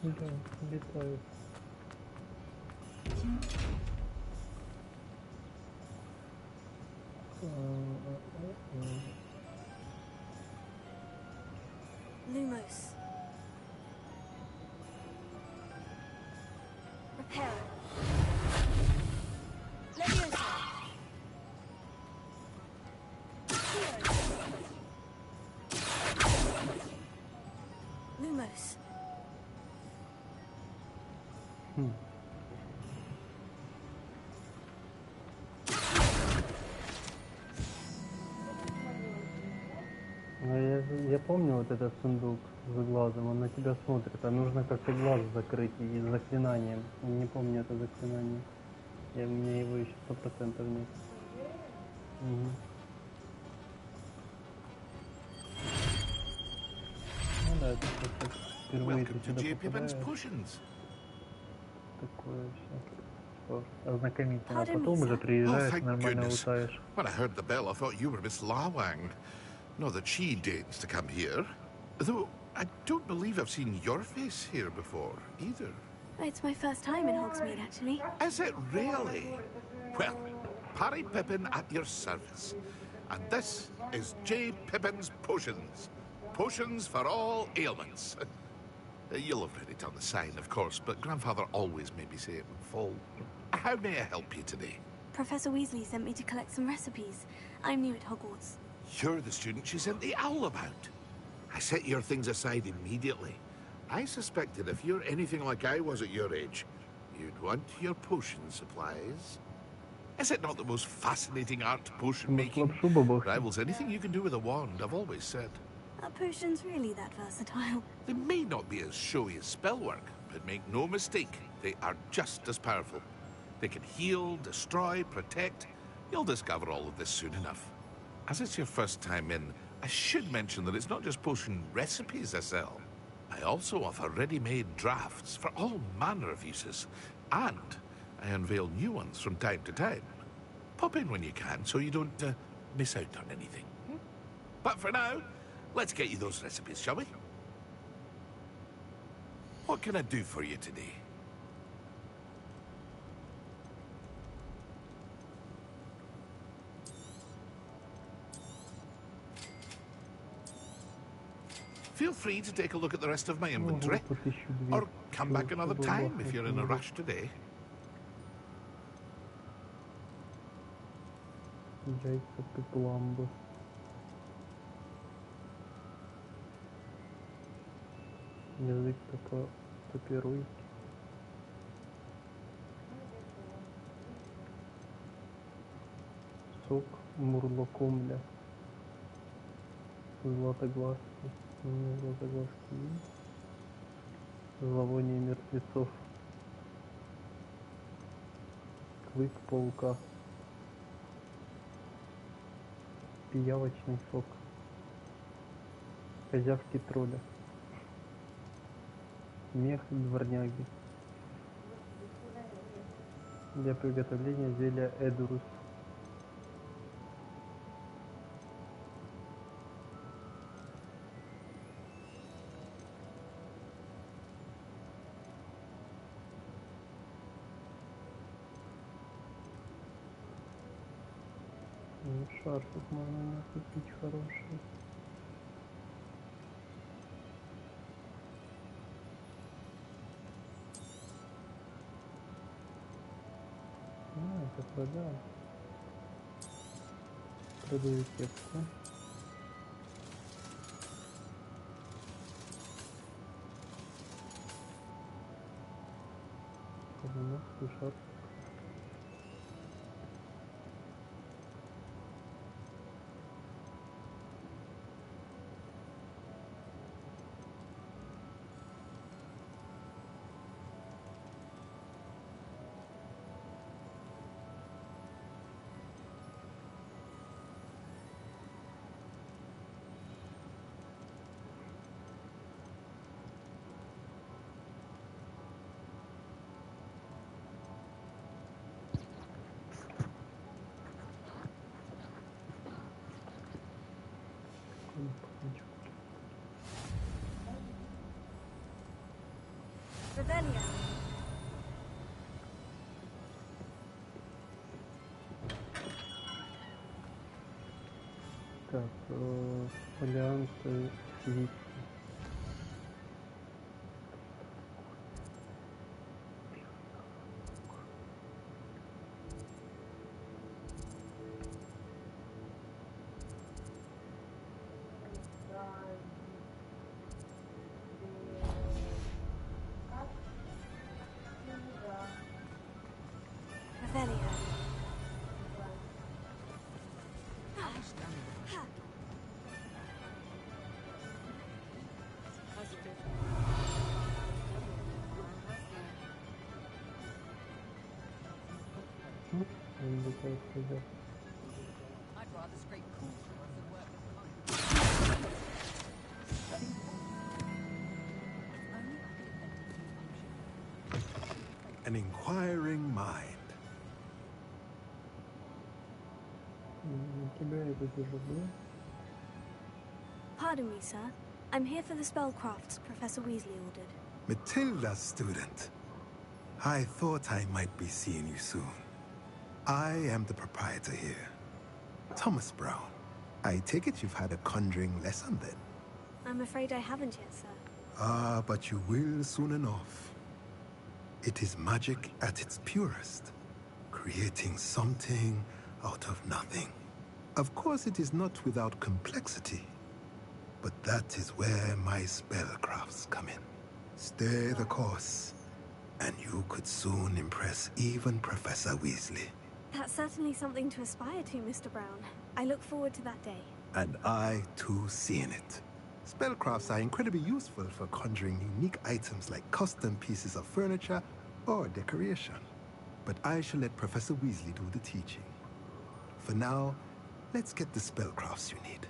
Да, летают. Lumos. Repair. Leviosa. Heroes. close. Я помню вот этот сундук за глазом, он на тебя смотрит, а нужно как-то глаз закрыть и заклинанием. Я не помню это заклинание. У меня его еще 100% нет. Угу. Ну да, это просто впервые ты сюда попадаешь. Такое все. Ознакомительно. Потом уже приезжаешь, нормально лутаешь. When I heard the bell, I thought you were Miss Lawang. Not that she deigns to come here. Though, I don't believe I've seen your face here before, either. It's my first time in Hogsmeade, actually. Is it really? Well, Parry Pippin at your service. And this is J. Pippin's Potions. Potions for all ailments. You'll have read it on the sign, of course, but Grandfather always made me say it in full. How may I help you today? Professor Weasley sent me to collect some recipes. I'm new at Hogwarts. You're the student she sent the owl about. I set your things aside immediately. I suspected if you're anything like I was at your age, you'd want your potion supplies. Is it not the most fascinating art, potion making? Rivals anything you can do with a wand, I've always said. Are potions really that versatile? They may not be as showy as spellwork, but make no mistake, they are just as powerful. They can heal, destroy, protect. You'll discover all of this soon enough. As it's your first time in, I should mention that it's not just potion recipes I sell. I also offer ready-made drafts for all manner of uses, and I unveil new ones from time to time. Pop in when you can so you don't miss out on anything. But for now, let's get you those recipes, shall we? What can I do for you today? Feel free to take a look at the rest of my inventory, or come back another time if you're in a rush today. Яйца пепламбы. Язык папируйки. Сок мурлокомля. Златоглазки. Златоглазки. Зловоние мертвецов. Клык паука. Пиявочный сок. Козявки тролля. Мех дворняги. Для приготовления зелья Эдурус. Шарфик можно накупить хороший. Это продал. Продаю кепку. Шарфик. Rebellion. Так, фолианты свитки. I'd rather scrape cool than work An inquiring mind. Pardon me, sir. I'm here for the spellcrafts Professor Weasley ordered. Matilda's student. I thought I might be seeing you soon. I am the proprietor here, Thomas Brown. I take it you've had a conjuring lesson then? I'm afraid I haven't yet, sir. Ah, but you will soon enough. It is magic at its purest, creating something out of nothing. Of course, it is not without complexity, but that is where my spellcrafts come in. Stay the course, and you could soon impress even Professor Weasley. That's certainly something to aspire to, Mr. Brown. I look forward to that day. And I, too, seeing it. Spellcrafts are incredibly useful for conjuring unique items like custom pieces of furniture or decoration. But I shall let Professor Weasley do the teaching. For now, let's get the spellcrafts you need.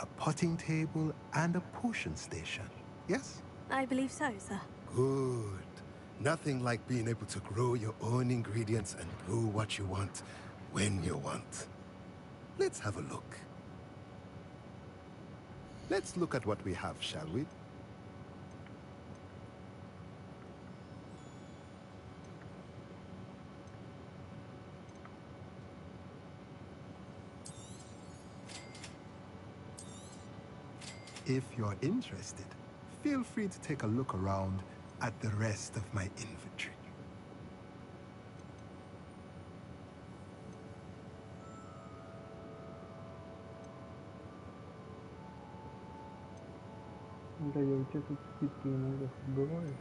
A potting table and a potion station, yes? I believe so, sir. Good. Nothing like being able to grow your own ingredients and brew what you want, when you want. Let's have a look. Let's look at what we have, shall we? If you're interested, feel free to take a look around at the rest of my inventory. Да, я у тебя тут скидки иногда бывают.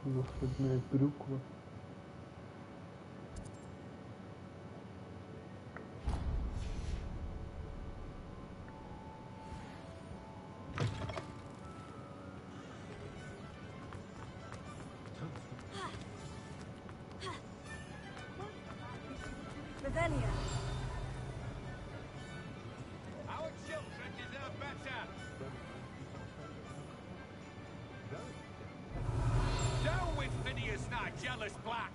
Волшебная брюква. Revelio. Our children deserve better. Down with Phineas, not jealous black.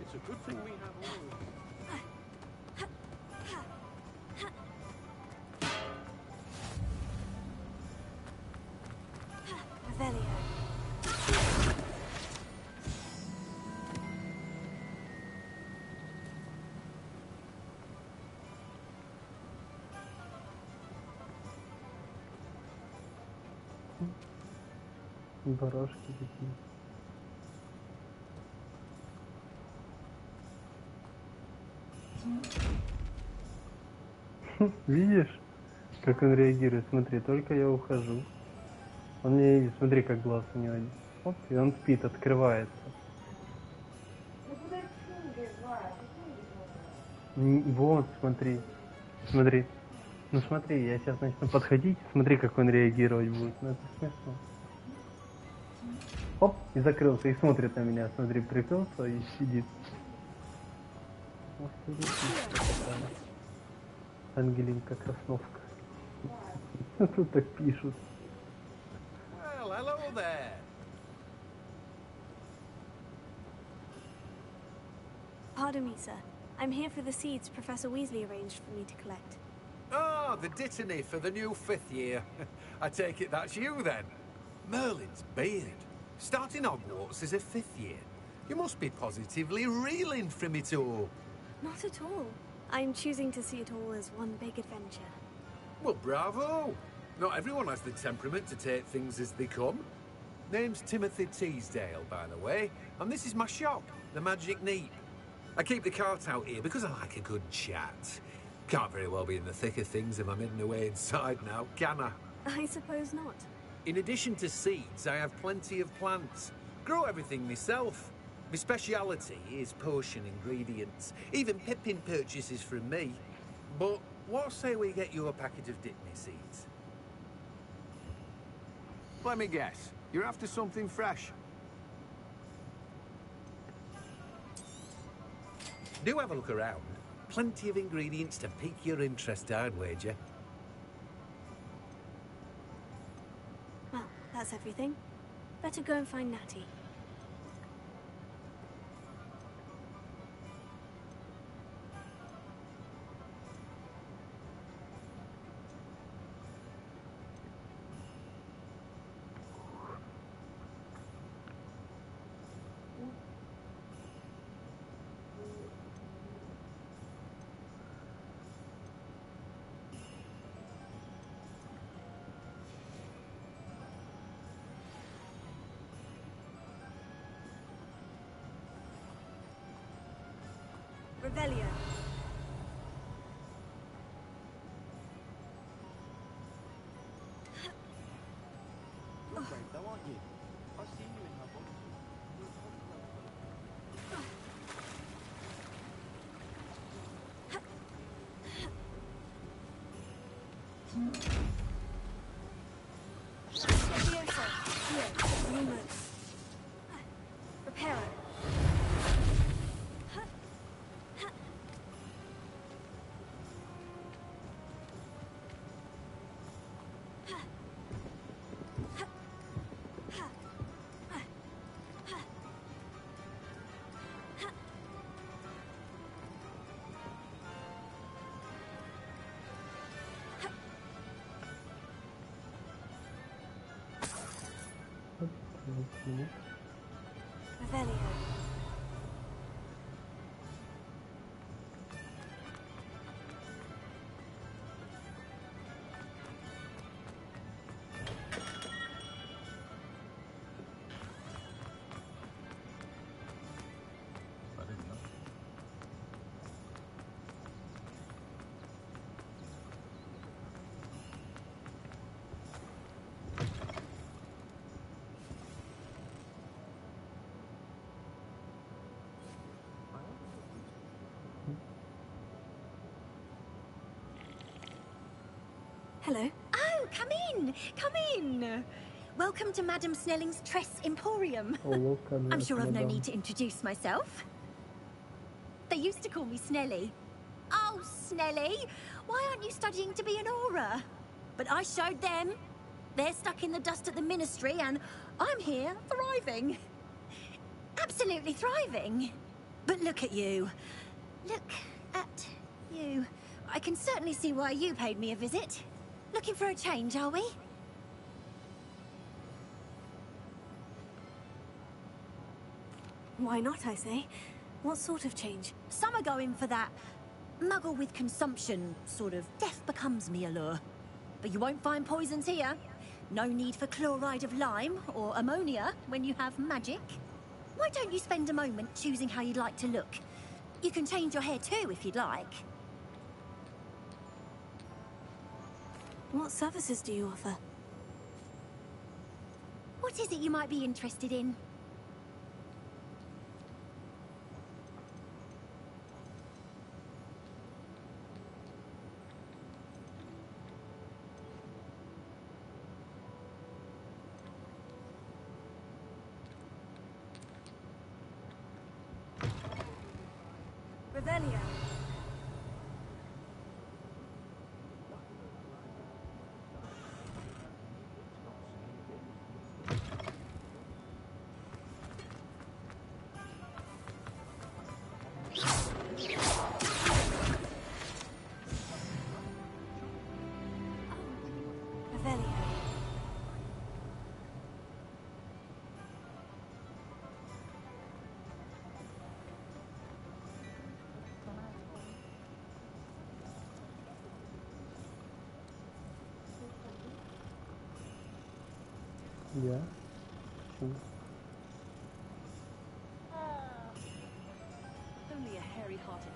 It's a good thing we have all. Revelio. Барашки такие. Видишь, как он реагирует? Смотри, только я ухожу. Он меня видит, смотри, как глаз у него. Оп, и он спит, открывается. Вот, смотри. Смотри. Ну смотри, я сейчас начну подходить, смотри, как он реагировать будет. Ну это смешно. Оп, и закрылся, и смотрит на меня, смотри, прикрылся и сидит. Ангелинка Красновка. Тут так пишут. Well, hello there. Pardon me, sir. I'm here for the seeds Professor Weasley arranged for me to collect. Oh, the dittany for the new 5th year. I take it that's you then. Merlin's beard. Starting Hogwarts as a 5th year. You must be positively reeling from it all. Not at all. I'm choosing to see it all as one big adventure. Well, bravo! Not everyone has the temperament to take things as they come. Name's Timothy Teasdale, by the way, and this is my shop, the Magic Neep. I keep the cart out here because I like a good chat. Can't very well be in the thick of things if I'm hidden away inside now, can I? I suppose not. In addition to seeds, I have plenty of plants. Grow everything myself. My speciality is potion ingredients. Even Pippin purchases from me. But what say we get you a packet of Dittany seeds? Let me guess. You're after something fresh. Do have a look around. Plenty of ingredients to pique your interest, I'd wager. Well, that's everything. Better go and find Natty. Revelio. You're brave though, aren't you? I've seen you in her body. Leviosa. Here. Lumos. Reparo. Revelio. Hello. Oh, come in! Come in! Welcome to Madame Snelling's Tress Emporium. I'm sure I've no need to introduce myself. They used to call me Snelly. Oh, Snelly, why aren't you studying to be an aura? But I showed them. They're stuck in the dust at the ministry, and I'm here thriving. Absolutely thriving. But look at you. Look at you. I can certainly see why you paid me a visit. Looking for a change, are we? Why not, I say? What sort of change? Some are going for that muggle with consumption, sort of death becomes me allure. But you won't find poisons here. No need for chloride of lime or ammonia when you have magic. Why don't you spend a moment choosing how you'd like to look? You can change your hair too if you'd like. What services do you offer? What is it you might be interested in? Revelio. Я? Only a hairy-hearted.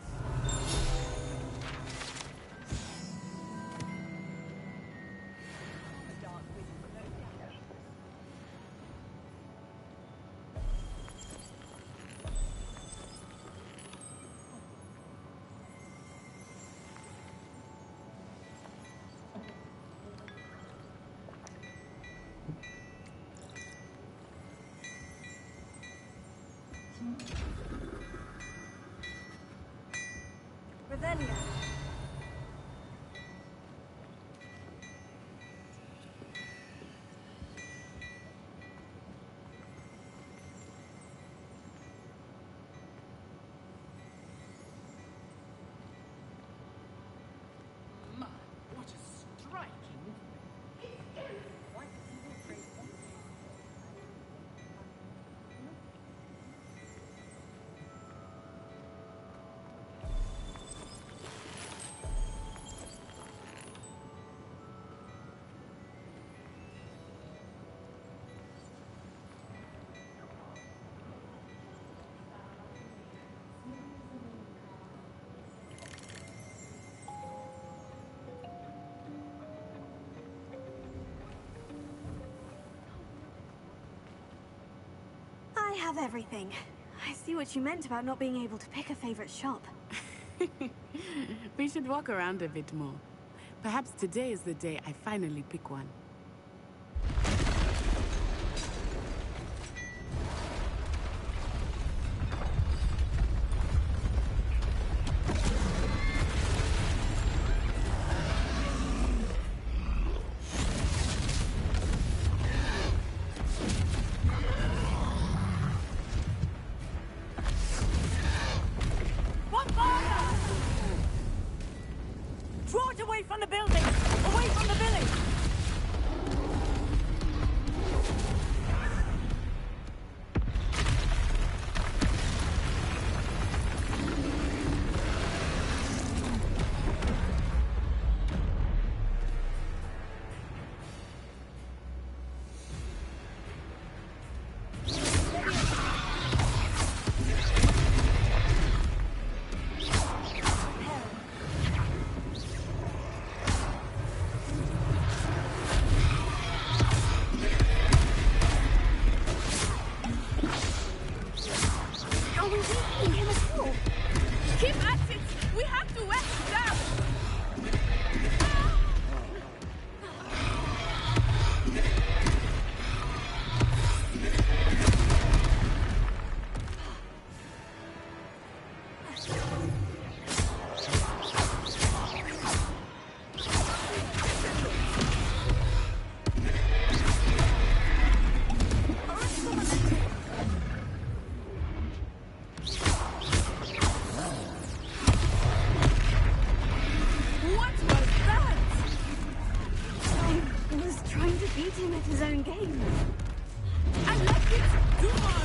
Revelia. My, what a striking. Quite evil phrase. I have everything. I see what you meant about not being able to pick a favorite shop. We should walk around a bit more. Perhaps today is the day I finally pick one. Draw it away from the building! Away from the village! Keep at it! We have to wear it down! At his own game. I like it too much.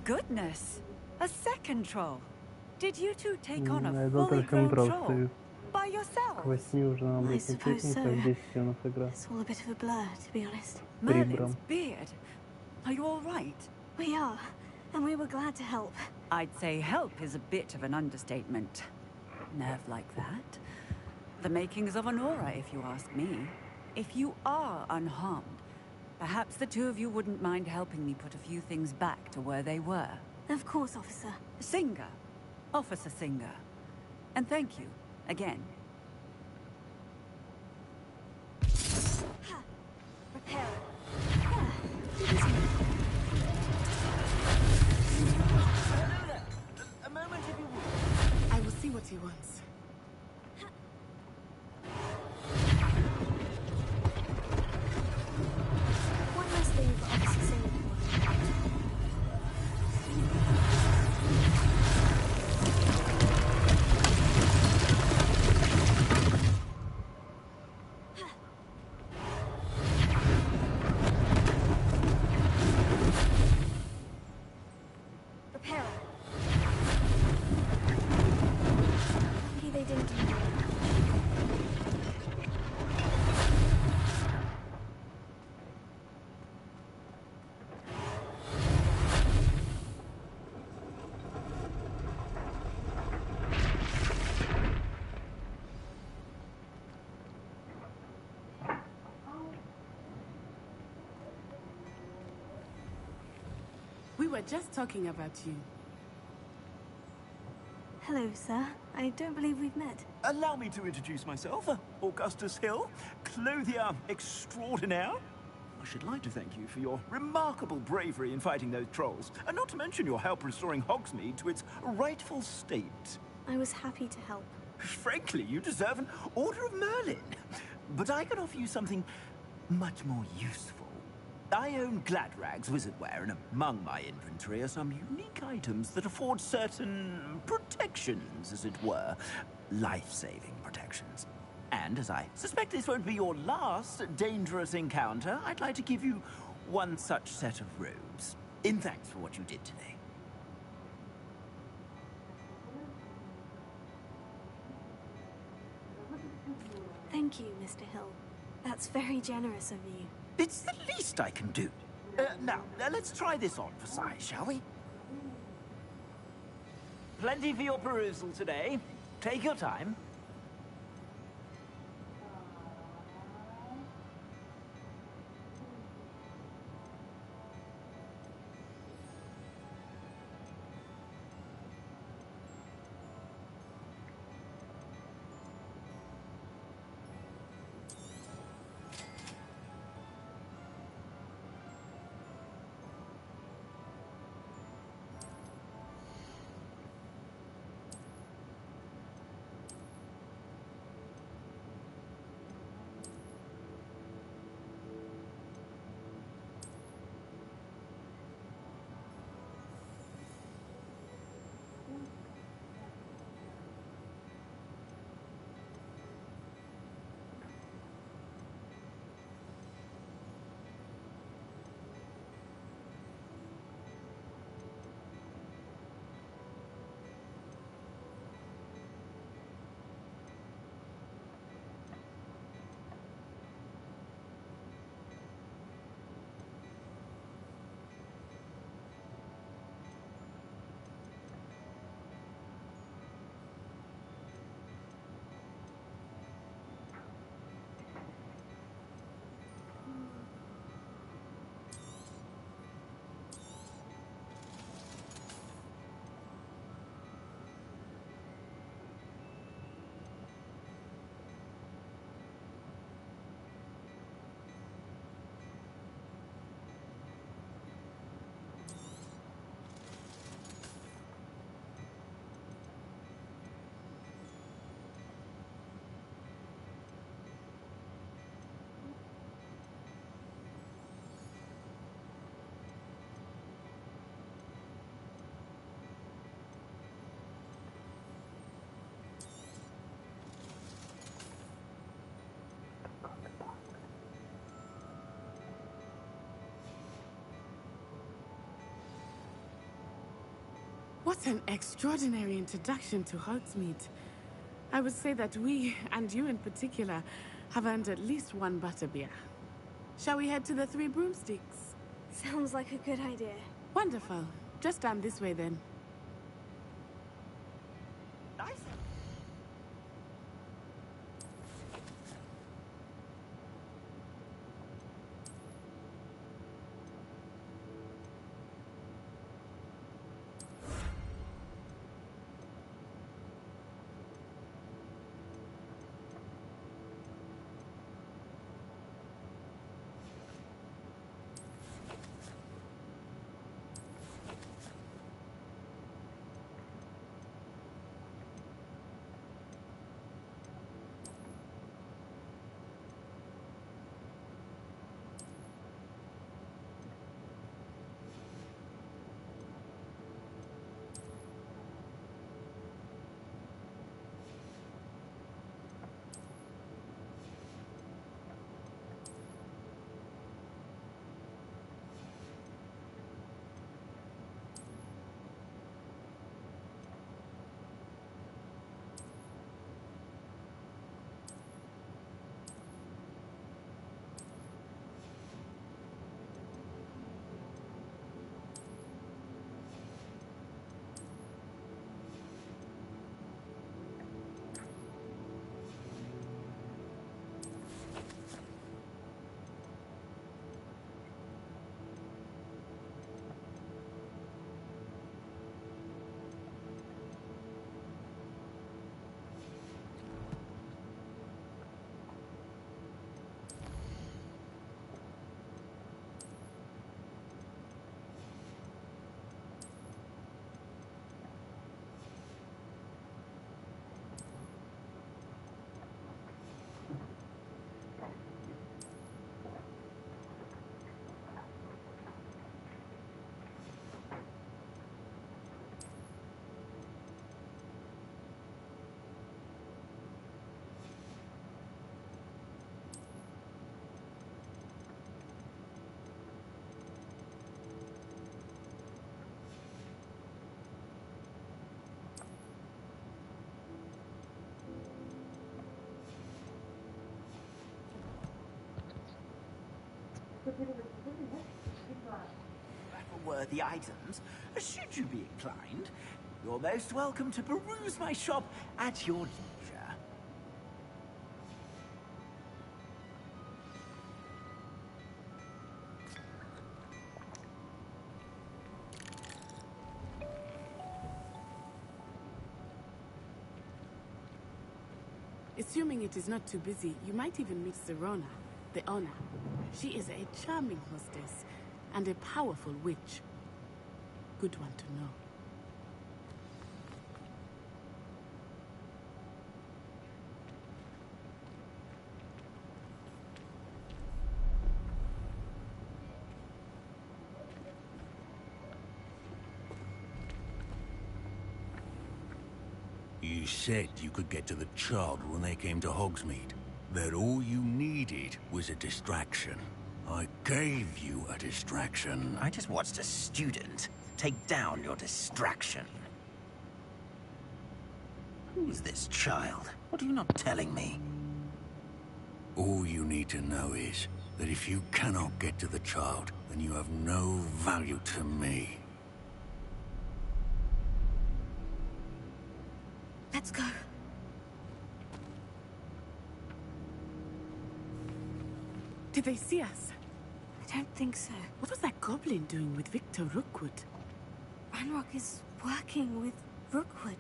goodness! A second troll. Did you two take on a Это fully совсем grown просто. troll by К yourselves? 8 уже надо I быть suppose начетница, so. а в 10 у нас игра. It's all a bit of a blur, to be honest. Merlin's beard. Are you all right? We are, and we were glad to help. I'd say help is a bit of an understatement. Nerve like that. The makings of an aura, if you ask me. If you are unharmed, perhaps the two of you wouldn't mind helping me put a few things back to where they were. Of course, officer. Singer. Officer Singer. And thank you, again. Repair. A moment if you would. I will see what he wants. One last thing for Officer Singapore. Repair. Maybe they didn't do it. We were just talking about you. Hello, sir. I don't believe we've met. Allow me to introduce myself. Augustus Hill, clothier extraordinaire. I should like to thank you for your remarkable bravery in fighting those trolls, and not to mention your help restoring Hogsmeade to its rightful state. I was happy to help. Frankly, you deserve an Order of Merlin. But I can offer you something much more useful. I own Gladrag's wizardware, and among my inventory are some unique items that afford certain protections, as it were. Life-saving protections. And as I suspect this won't be your last dangerous encounter, I'd like to give you one such set of robes, in thanks for what you did today. Thank you, Mr. Hill. That's very generous of you. It's the least I can do. Now, let's try this on for size, shall we? Plenty for your perusal today. Take your time. What an extraordinary introduction to Hogsmeade. I would say that we, and you in particular, have earned at least one butterbeer. Shall we head to the Three Broomsticks? Sounds like a good idea. Wonderful. Just down this way then. Worthy items, should you be inclined, you're most welcome to peruse my shop at your leisure. Assuming it is not too busy, you might even meet Serona, the owner. She is a charming hostess and a powerful witch. Good one to know. You said you could get to the child when they came to Hogsmeade. That all you needed was a distraction. I gave you a distraction. I just watched a student take down your distraction. Who's this child? What are you not telling me? All you need to know is that if you cannot get to the child, then you have no value to me. Let's go. Did they see us? I don't think so. What was that goblin doing with Victor Rookwood? Ranrock is working with Rookwood.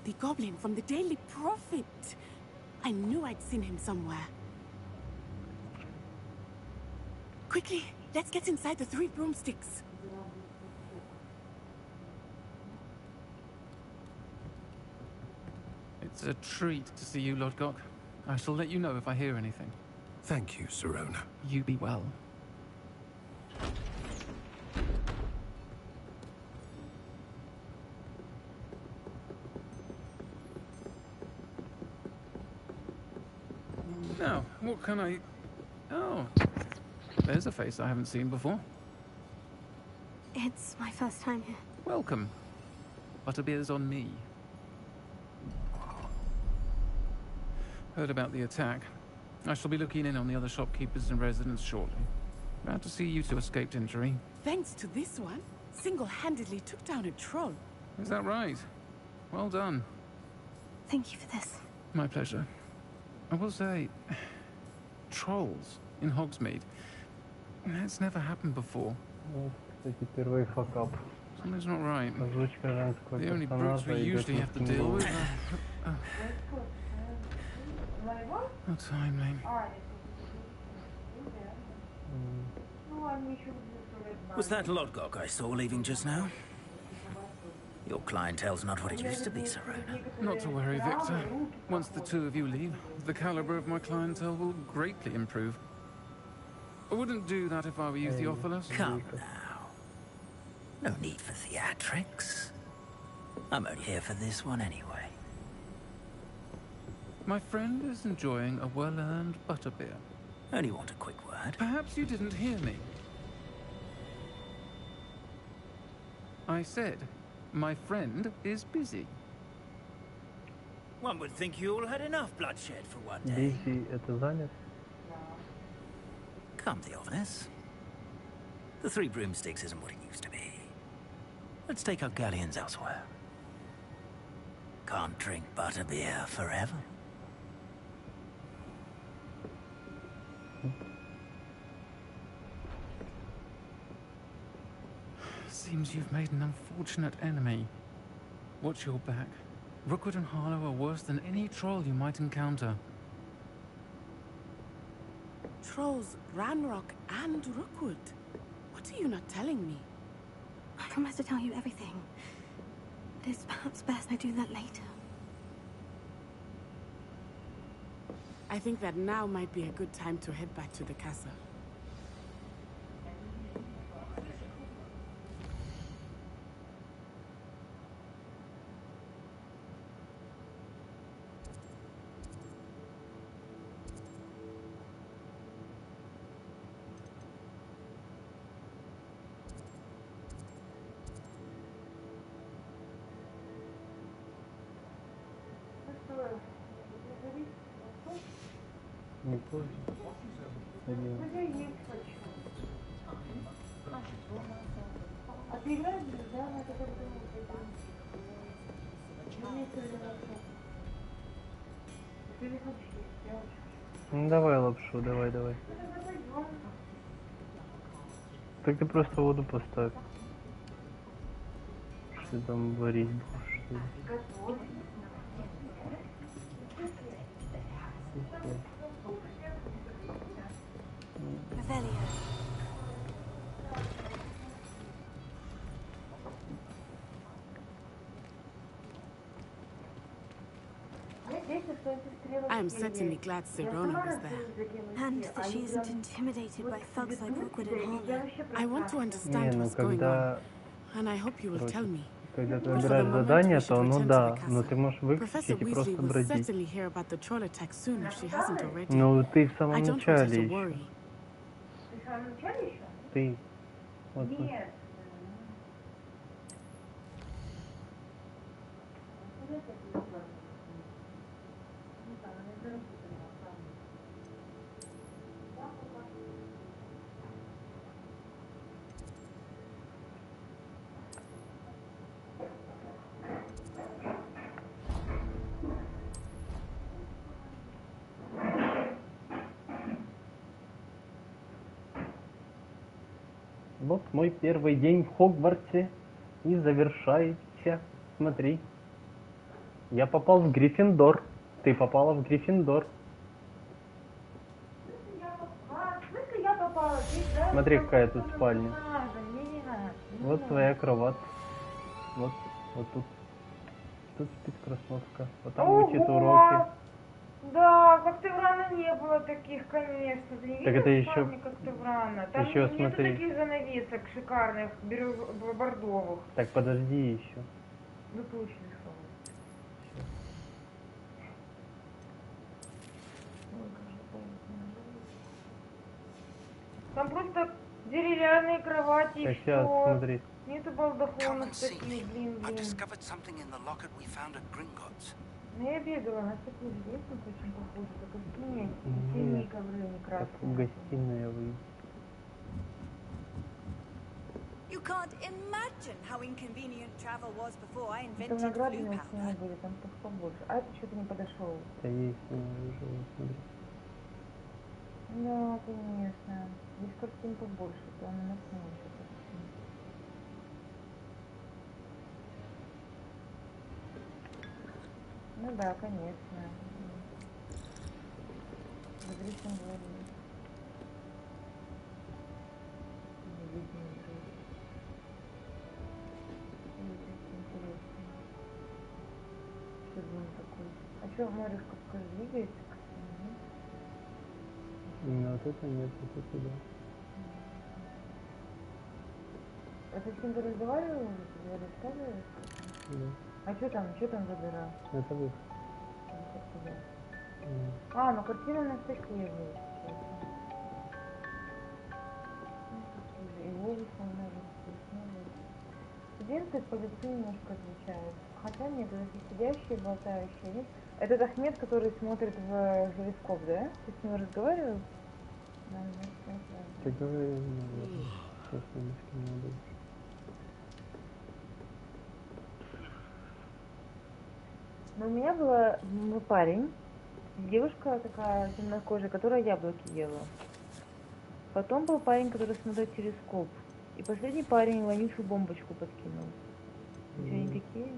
The goblin from the Daily Prophet. I knew I'd seen him somewhere. Quickly, let's get inside the Three Broomsticks. It's a treat to see you, Lodgok. I shall let you know if I hear anything. Thank you, Serona. You be well. Now, what can I... Oh, there's a face I haven't seen before. It's my first time here. Welcome. Butterbeer's on me. Heard about the attack. I shall be looking in on the other shopkeepers and residents shortly. Glad to see you two escaped injury. Thanks to this one, single-handedly took down a troll. Is that right? Well done. Thank you for this. My pleasure. I will say, trolls in Hogsmeade. It's never happened before. Вот, кстати, первый факап. Something's not right. Озвучка женского The only brutes we персонажа usually have to deal with are... Not timely. Was that Lodgok I saw leaving just now? Your clientele's not what it used to be, Sirona. Not to worry, Victor. Once the two of you leave, the caliber of my clientele will greatly improve. I wouldn't do that if I were you, Theophilus. Come now. No need for theatrics. I'm only here for this one anyway. My friend is enjoying a well-earned butterbeer. Only want a quick word. Perhaps you didn't hear me. I said, my friend is busy. One would think you all had enough bloodshed for one day. Busy — это занят? Come, Theophilus. The Three Broomsticks isn't what it used to be. Let's take our galleons elsewhere. Can't drink butterbeer forever. Seems you've made an unfortunate enemy. Watch your back. Rookwood and Harlow are worse than any troll you might encounter. Trolls, Ranrock, and Rookwood. What are you not telling me? I promise to tell you everything. It's perhaps best I do that later. I think that now might be a good time to head back to the castle. Не позже. А ты играешь, да? Это как Ну давай лапшу, давай. Так ты просто воду поставь. Что там варить будешь, что ли? I am certainly glad Sirona was there. And that she isn't intimidated by thugs like Rookwood and Harlow. I want to understand Не, ну what's going on, когда, and I hope you will tell me. когда ты выбираешь задание, то ну да, но ты можешь выключить Professor и просто Weasley will бродить. certainly hear about the troll attack soon if she hasn't already. Ну ты в I самом don't want her начале to еще. worry. Ты в самом начале еще? Ты. Вот, вот. Нет. Вот мой первый день в Хогвартсе и завершается. Смотри. Я попал в Гриффиндор. Ты попала в Гриффиндор. В смысле я попала? Ты, да? Смотри, какая тут спальня. Мне не надо. Вот твоя кровать. Вот тут. Тут спит красотка. Вот там учит уроки. Да, как ты рано не было таких, конечно. Ты не Так видел это еще- спальни, как ты рано? Там еще нету смотри. таких занавесок шикарных, бордовых. Так подожди еще. Ну точно, что. Там просто Деревянные кровати, и сейчас, что? смотри. Нету балдахонов таких, блин. Ну я бегала, на такую же лестницу очень похожа, только синие ковры, не красные. Гостиная выйдет. You can't imagine how inconvenient travel was before I Это invented награды blue на powder. стене были, там побольше. А это что-то не подошел. Да есть уже, смотри. Да, конечно. Здесь картин побольше, там на стене что-то. Ну да, конечно. Разрешен говорить. Не видно ничего. Интересно. Что за он такой? А что, Марюшка, покажи, двигается? Ну, вот это нет, вот это да. А ты с кем-то разговаривал? Тебе рассказываешь? Да. А что там за дыра? Это выход. А, ну картина на такие же. И волосы много. Студенты по лицу немножко отличаются. Хотя нет, это сидящие, болтающие. Нет? Это Ахмед, который смотрит в живоскоп, да? Ты с ним разговаривал? Да. Ты говоришь, сейчас немножко не надо. Но у меня был парень, девушка такая темнокожая, которая яблоки ела. Потом был парень, который смотрит телескоп. И последний парень вонючую бомбочку подкинул. Все они такие?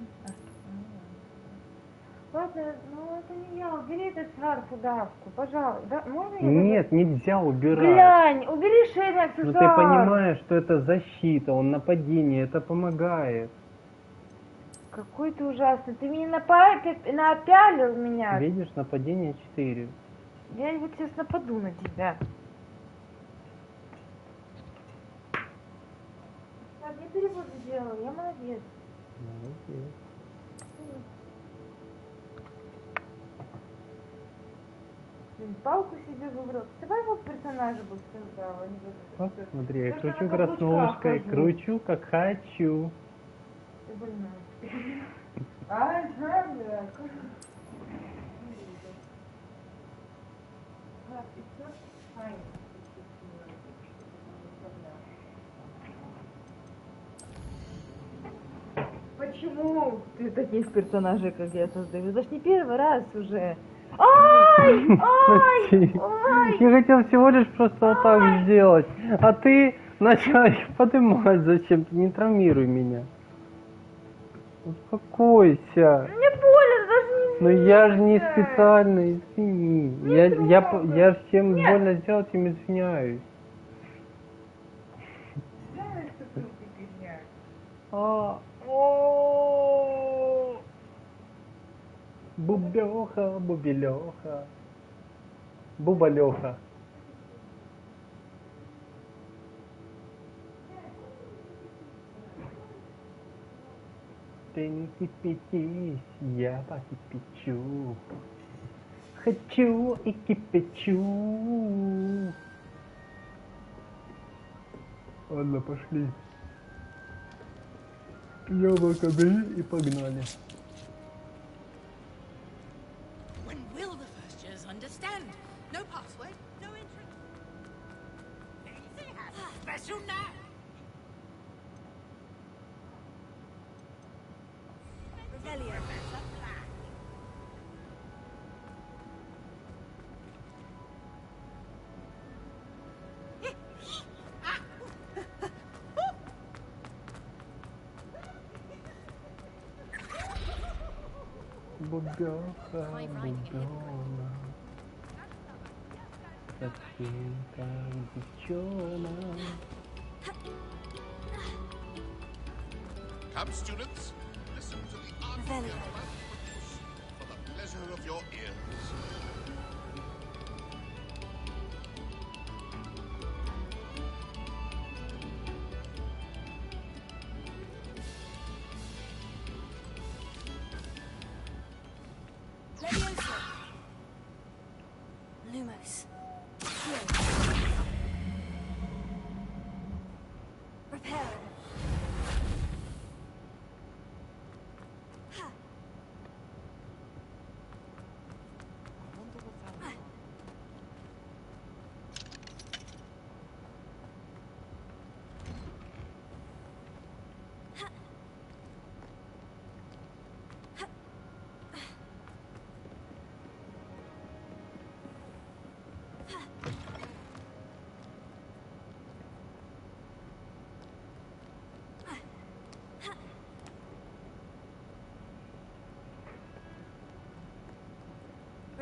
Ладно, ну это не я. Убери этот шарф, удавку, пожалуйста. Да, можно я? Нет, нельзя убирать. Глянь, убери шейный аксессуар. Ну ты понимаешь, что это защита, он нападение, это помогает. Какой ты ужасный. Ты меня напялил меня. Видишь, нападение 4. Я вот сейчас нападу на тебя. Так, я перевод сделала, я молодец. Молодец. Палку себе выбрал. Давай вот персонажа бы создала. Вот, смотри, я кручу краснушкой, кручу как хочу. Ты больная. А, Жанна, почему ты таких персонажей, как я, создаешь? Это ж не первый раз уже. Ай! Ай! Ай! Я хотел всего лишь просто вот так сделать, а ты начал их поднимать зачем-то, не травмируй меня. Успокойся. Мне больно, даже не. Ну я же не специально, извини. Я всем больно сделал, тем извиняюсь. Знаешь, что ты фигня? Бубелёха, бубелёха. Бубалёха. Ты не кипятись, я покипячу. Хочу и кипячу. Ладно, пошли. Яблоко бери и погнали. When will the first years understand? No password, no entrance. Anything has a special knack. Revelio. Бубёха, бубёна. Совсем как девчонок. Come, students, listen to the art for the pleasure of your ears. Lumos.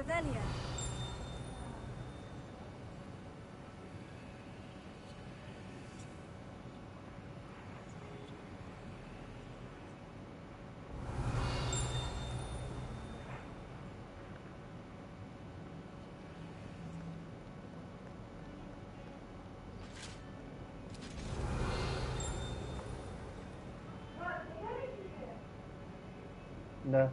Revelio. Да.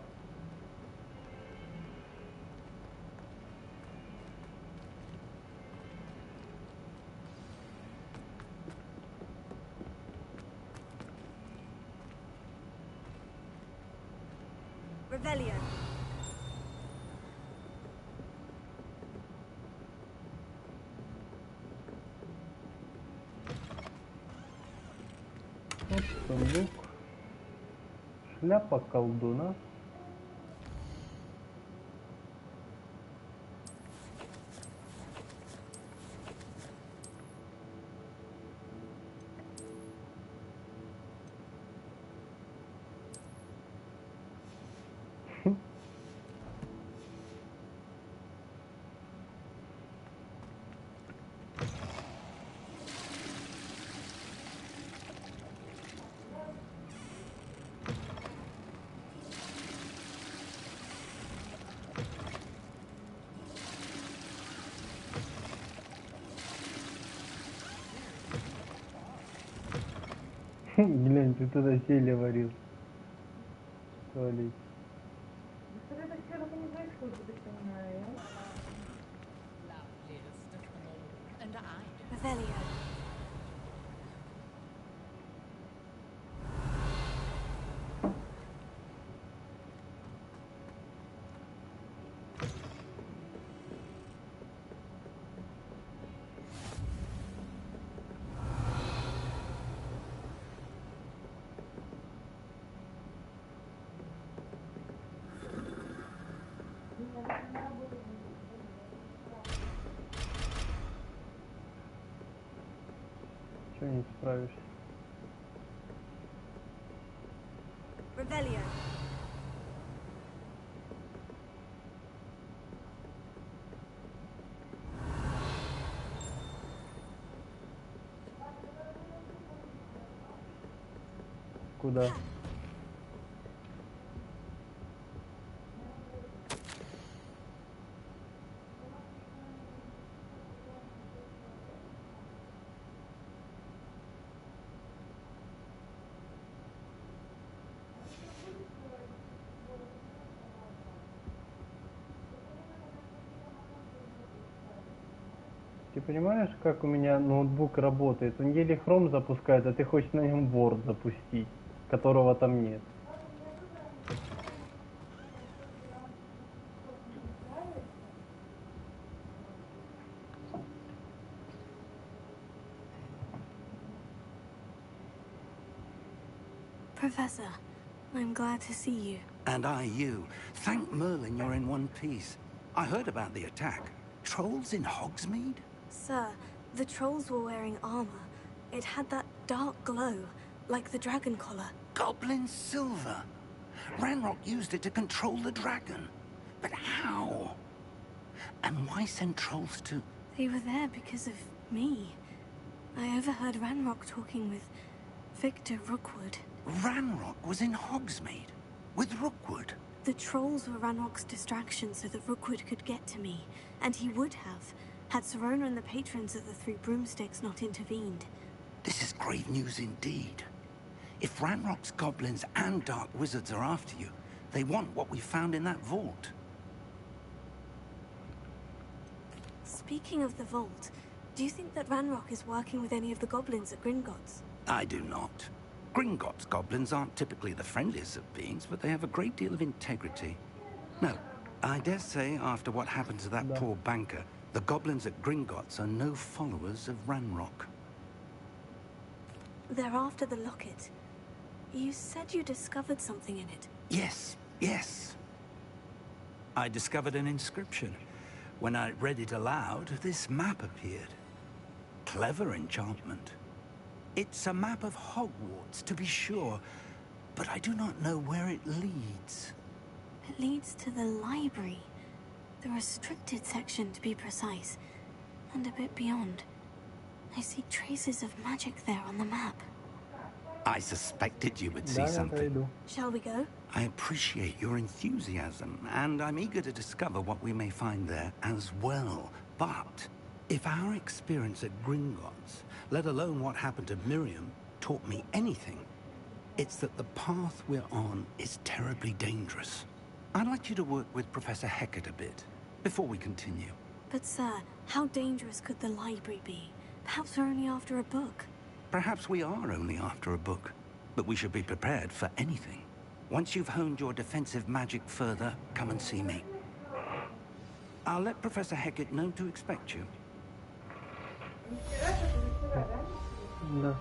Revelio. Вот сундук. Шляпа колдуна. Глянь, ты туда зелье варил. В туалете. Что это все равно не происходит, я так понимаю. Revelio. Чего не справишься? Revelio. Куда? Ты понимаешь, как у меня ноутбук работает? Он еле Chrome запускает, а ты хочешь на нем Word запустить, которого там нет. Professor, I'm glad to see you. And I you. Thank Merlin you're in one piece. I heard about the attack. Trolls in Hogsmeade? Sir, the trolls were wearing armor. It had that dark glow, like the dragon collar. Goblin silver. Ranrock used it to control the dragon. But how? And why send trolls to... They were there because of me. I overheard Ranrock talking with Victor Rookwood. Ranrock was in Hogsmeade? With Rookwood? The trolls were Ranrock's distraction so that Rookwood could get to me. And he would have, had Serona and the patrons of the Three Broomsticks not intervened. This is grave news indeed. If Ranrock's goblins and dark wizards are after you, they want what we found in that vault. Speaking of the vault, do you think that Ranrock is working with any of the goblins at Gringotts? I do not. Gringotts goblins aren't typically the friendliest of beings, but they have a great deal of integrity. No, I dare say after what happened to that poor banker, the goblins at Gringotts are no followers of Ranrock. They're after the locket. You said you discovered something in it. Yes, yes. I discovered an inscription. When I read it aloud, this map appeared. Clever enchantment. It's a map of Hogwarts, to be sure, but I do not know where it leads. It leads to the library. The restricted section, to be precise. And a bit beyond. I see traces of magic there on the map. I suspected you would see something. Shall we go? I appreciate your enthusiasm, and I'm eager to discover what we may find there as well. But if our experience at Gringotts, let alone what happened to Miriam, taught me anything, it's that the path we're on is terribly dangerous. I'd like you to work with Professor Hecat a bit, before we continue. But sir, how dangerous could the library be? Perhaps we're only after a book. Perhaps we are only after a book, but we should be prepared for anything. Once you've honed your defensive magic further, come and see me. I'll let Professor Hecat know to expect you. Да.